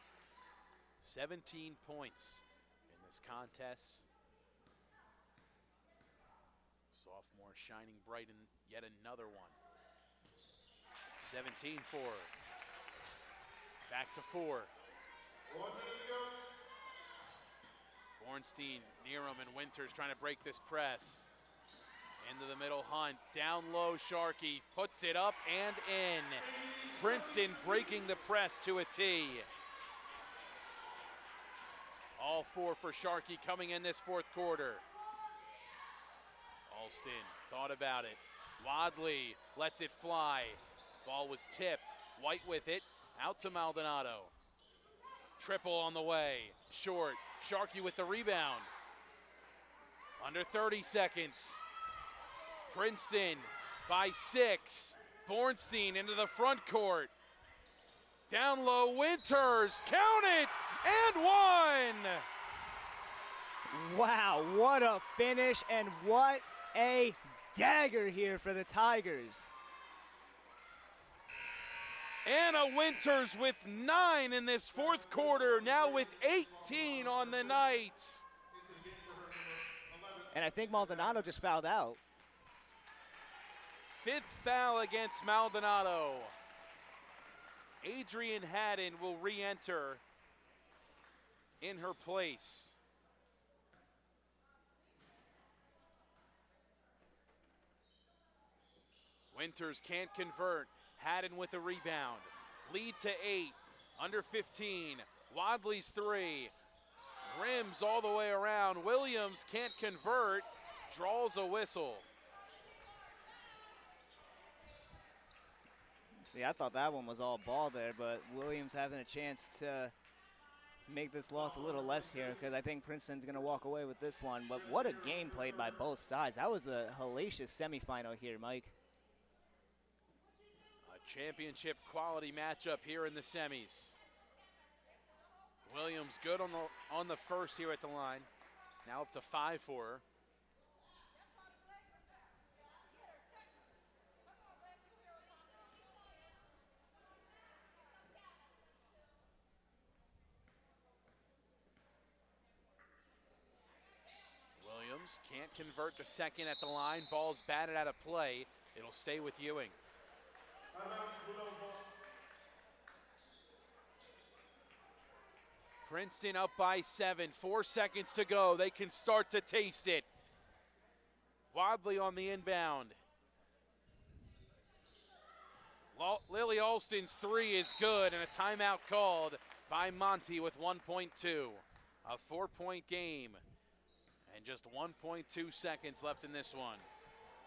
17 points in this contest. Sophomore shining bright in yet another one. 17 for her. Back to 4. 1 minute to go. Bornstein, Neerum, and Winters trying to break this press. Into the middle, Hunt. Down low, Sharkey puts it up and in. Princeton breaking the press to a T. All 4 for Sharkey coming in this fourth quarter. Alston thought about it. Wadley lets it fly. Ball was tipped. White with it. Out to Maldonado. Triple on the way. Short. Sharkey with the rebound. Under 30 seconds. Princeton by 6. Bornstein into the front court. Down low, Winters. Count it! And 1! Wow, what a finish and what a dagger here for the Tigers. Anna Winters with 9 in this fourth quarter, now with 18 on the night. And I think Maldonado just fouled out. 5th foul against Maldonado. Adrian Haddon will re-enter in her place. Winters can't convert. Haddon with a rebound. Lead to 8. Under 15. Wadley's 3. Rims all the way around. Williams can't convert. Draws a whistle. See, I thought that one was all ball there, but Williams having a chance to make this loss a little less here because I think Princeton's going to walk away with this one. But what a game played by both sides. That was a hellacious semifinal here, Mike. Championship quality matchup here in the semis. Williams good on the first here at the line. Now up to 5 for her. Williams can't convert to second at the line. Ball's batted out of play. It'll stay with Ewing. Princeton up by 7, 4 seconds to go. They can start to taste it. Wadley on the inbound. Lily Alston's 3 is good, and a timeout called by Monty with 1.2. A 4-point game, and just 1.2 seconds left in this one.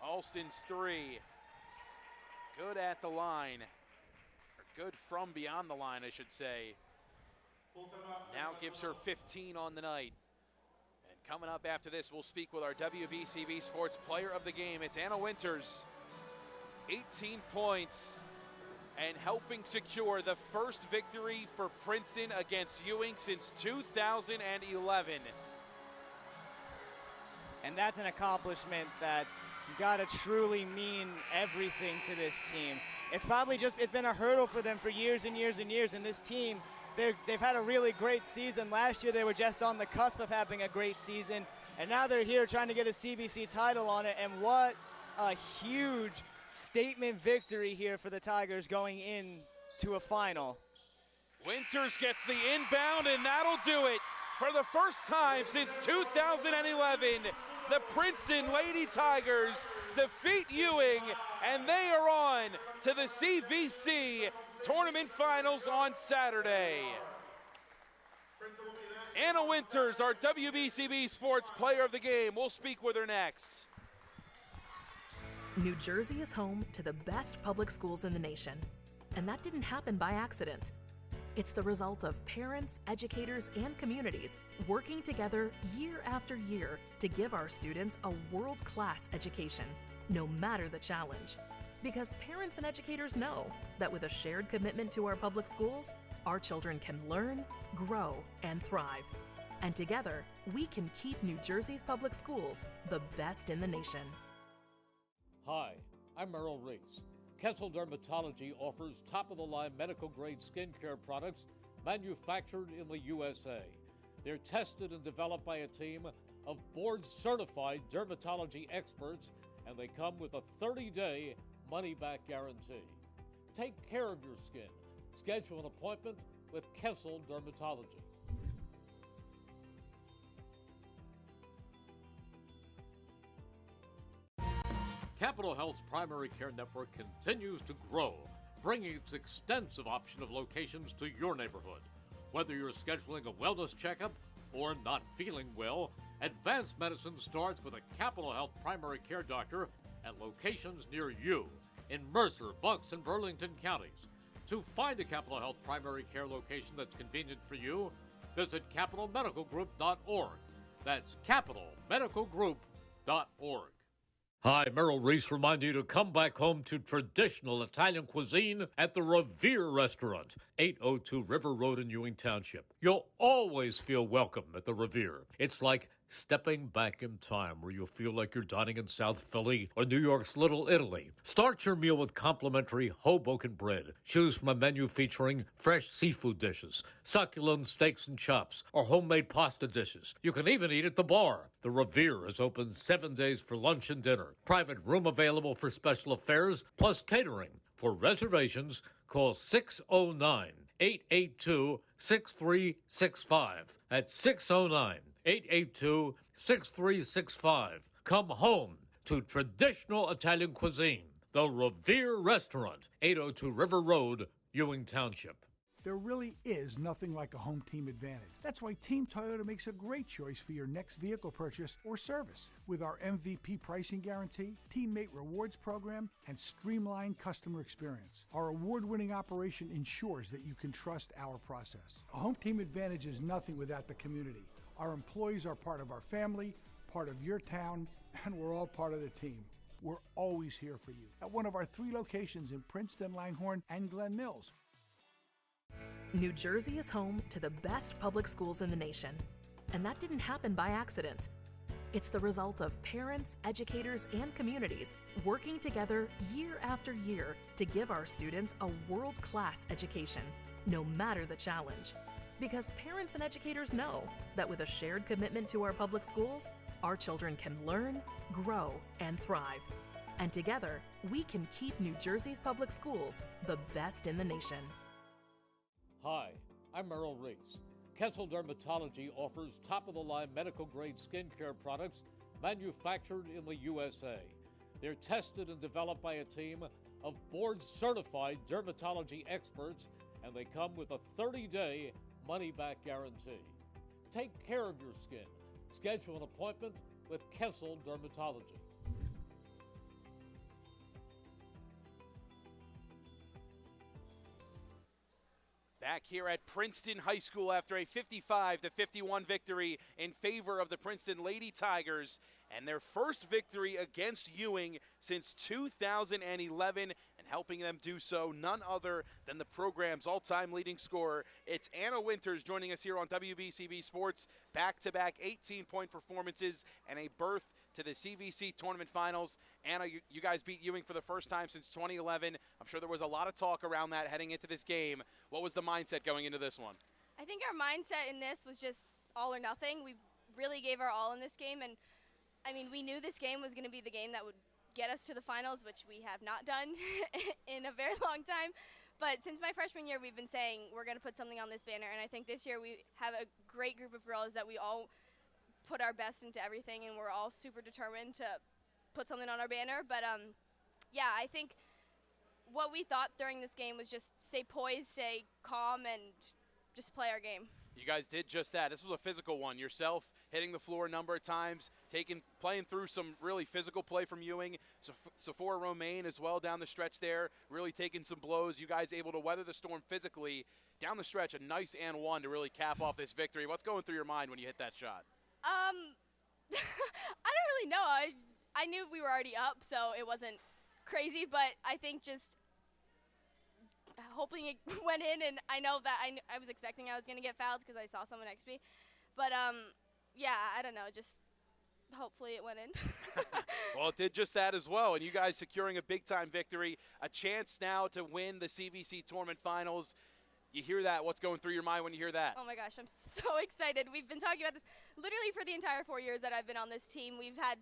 Alston's 3. Good at the line, or good from beyond the line, I should say. Now gives her 15 on the night. And coming up after this, we'll speak with our WBCB Sports Player of the Game. It's Anna Winters, 18 points, and helping secure the first victory for Princeton against Ewing since 2011. And that's an accomplishment that's got to truly mean everything to this team. It's probably just, it's been a hurdle for them for years and years and years, and this team, they've had a really great season. Last year they were just on the cusp of having a great season, and now they're here trying to get a CVC title on it, and what a huge statement victory here for the Tigers going into a final. Winters gets the inbound, and that'll do it. For the first time since 2011, the Princeton Lady Tigers defeat Ewing, and they are on to the CVC tournament finals on Saturday. Anna Winters, our WBCB Sports Player of the Game. We'll speak with her next. New Jersey is home to the best public schools in the nation, and that didn't happen by accident. It's the result of parents, educators, and communities working together year after year to give our students a world-class education, no matter the challenge. Because parents and educators know that with a shared commitment to our public schools, our children can learn, grow, and thrive. And together, we can keep New Jersey's public schools the best in the nation. Hi, I'm Merrill Reese. Kessel Dermatology offers top-of-the-line medical-grade skincare products manufactured in the USA. They're tested and developed by a team of board-certified dermatology experts, and they come with a 30-day money-back guarantee. Take care of your skin. Schedule an appointment with Kessel Dermatology. Capital Health's primary care network continues to grow, bringing its extensive option of locations to your neighborhood. Whether you're scheduling a wellness checkup or not feeling well, advanced medicine starts with a Capital Health primary care doctor at locations near you in Mercer, Bucks, and Burlington counties. To find a Capital Health primary care location that's convenient for you, visit capitalmedicalgroup.org. That's capitalmedicalgroup.org. Hi, Merrill Reese reminding you to come back home to traditional Italian cuisine at the Revere Restaurant, 802 River Road in Ewing Township. You'll always feel welcome at the Revere. It's like stepping back in time where you'll feel like you're dining in South Philly or New York's Little Italy. Start your meal with complimentary Hoboken bread. Choose from a menu featuring fresh seafood dishes, succulent steaks and chops, or homemade pasta dishes. You can even eat at the bar. The Revere is open 7 days for lunch and dinner. Private room available for special affairs, plus catering. For reservations, call 609-882-6365. That's 609-882-6365. Come home to traditional Italian cuisine. The Revere Restaurant, 802 River Road, Ewing Township. There really is nothing like a home team advantage. That's why Team Toyota makes a great choice for your next vehicle purchase or service. With our MVP pricing guarantee, teammate rewards program, and streamlined customer experience, our award-winning operation ensures that you can trust our process. A home team advantage is nothing without the community. Our employees are part of our family, part of your town, and we're all part of the team. We're always here for you at one of our 3 locations in Princeton, Langhorne, and Glen Mills. New Jersey is home to the best public schools in the nation, and that didn't happen by accident. It's the result of parents, educators, and communities working together year after year to give our students a world-class education, no matter the challenge. Because parents and educators know that with a shared commitment to our public schools, our children can learn, grow, and thrive. And together, we can keep New Jersey's public schools the best in the nation. Hi, I'm Merrill Reese. Kessel Dermatology offers top-of-the-line medical-grade skincare products manufactured in the USA. They're tested and developed by a team of board-certified dermatology experts, and they come with a 30-day money-back guarantee. Take care of your skin. Schedule an appointment with Kessel Dermatology. Back here at Princeton High School after a 55-51 victory in favor of the Princeton Lady Tigers, and their first victory against Ewing since 2011, and helping them do so none other than the program's all-time leading scorer. It's Anna Winters joining us here on WBCB Sports. Back-to-back 18-point performances and a berth to the CVC tournament finals. Anna, you guys beat Ewing for the first time since 2011. I'm sure there was a lot of talk around that heading into this game. What was the mindset going into this one? I think our mindset in this was just all or nothing. We really gave our all in this game, and I mean, we knew this game was going to be the game that would get us to the finals, which we have not done in a very long time. But since my freshman year, we've been saying we're going to put something on this banner, and I think this year we have a great group of girls that we all put our best into everything, and we're all super determined to put something on our banner. But yeah, I think what we thought during this game was just stay poised, stay calm, and just play our game. You guys did just that. This was a physical one. Yourself hitting the floor a number of times, playing through some really physical play from Ewing. Sephora Romaine as well down the stretch there, really taking some blows. You guys able to weather the storm physically. Down the stretch, a nice and one to really cap off this victory. What's going through your mind when you hit that shot? I don't really know. I knew we were already up, so it wasn't crazy, but I think just hoping it went in, and I know that I was expecting I was going to get fouled because I saw someone next to me. But, yeah, I don't know, just hopefully it went in. Well, it did just that as well, and you guys securing a big-time victory, a chance now to win the CVC Tournament Finals. You hear that? What's going through your mind when you hear that? Oh, my gosh, I'm so excited. We've been talking about this literally for the entire 4 years that I've been on this team. We've had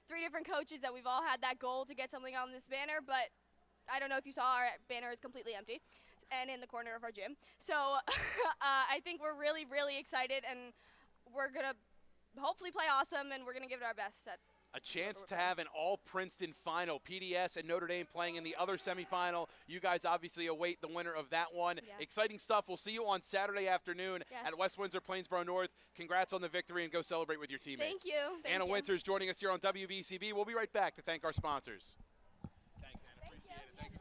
3 different coaches that we've all had that goal to get something on this banner, but I don't know if you saw, our banner is completely empty and in the corner of our gym. So I think we're really, really excited, and we're going to hopefully play awesome, and we're going to give it our best. A chance to have an all-Princeton final. PDS and Notre Dame playing in the other semifinal. You guys obviously await the winner of that one. Yeah. Exciting stuff. We'll see you on Saturday afternoon Yes. at West Windsor Plainsboro North. Congrats on the victory, and go celebrate with your teammates. Thank you. Thank Anna you. Winters joining us here on WBCB. We'll be right back to thank our sponsors. Thanks, Anna. Thank Appreciate you. it. Thank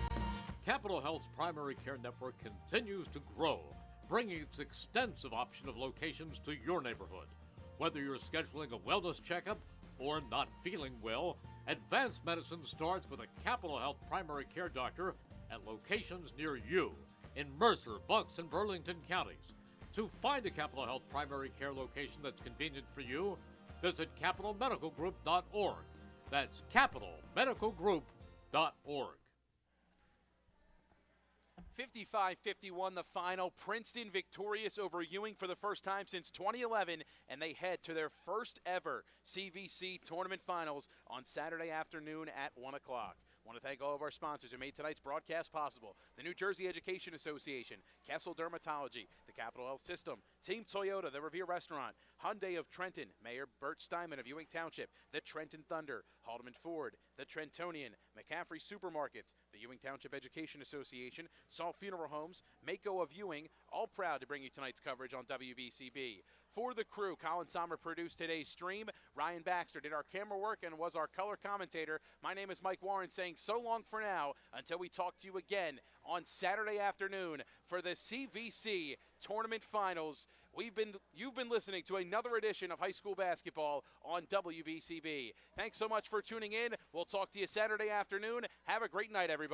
you. Capital Health's primary care network continues to grow, bringing its extensive option of locations to your neighborhood. Whether you're scheduling a wellness checkup or not feeling well, advanced medicine starts with a Capital Health primary care doctor at locations near you in Mercer, Bucks, and Burlington counties. To find a Capital Health primary care location that's convenient for you, visit capitalmedicalgroup.org. That's capitalmedicalgroup.org. 55-51 the final. Princeton victorious over Ewing for the first time since 2011, and they head to their first ever CVC tournament finals on Saturday afternoon at 1 o'clock. I want to thank all of our sponsors who made tonight's broadcast possible. The New Jersey Education Association, Kessel Dermatology, the Capital Health System, Team Toyota, the Revere Restaurant, Hyundai of Trenton, Mayor Bert Steinman of Ewing Township, the Trenton Thunder, Haldeman Ford, the Trentonian, McCaffrey Supermarkets, the Ewing Township Education Association, Salt Funeral Homes, Mako of Ewing, all proud to bring you tonight's coverage on WBCB. For the crew, Colin Sommer produced today's stream. Ryan Baxter did our camera work and was our color commentator. My name is Mike Warren saying so long for now until we talk to you again on Saturday afternoon for the CVC Tournament Finals. You've been listening to another edition of high school basketball on WBCB. Thanks so much for tuning in. We'll talk to you Saturday afternoon. Have a great night, everybody.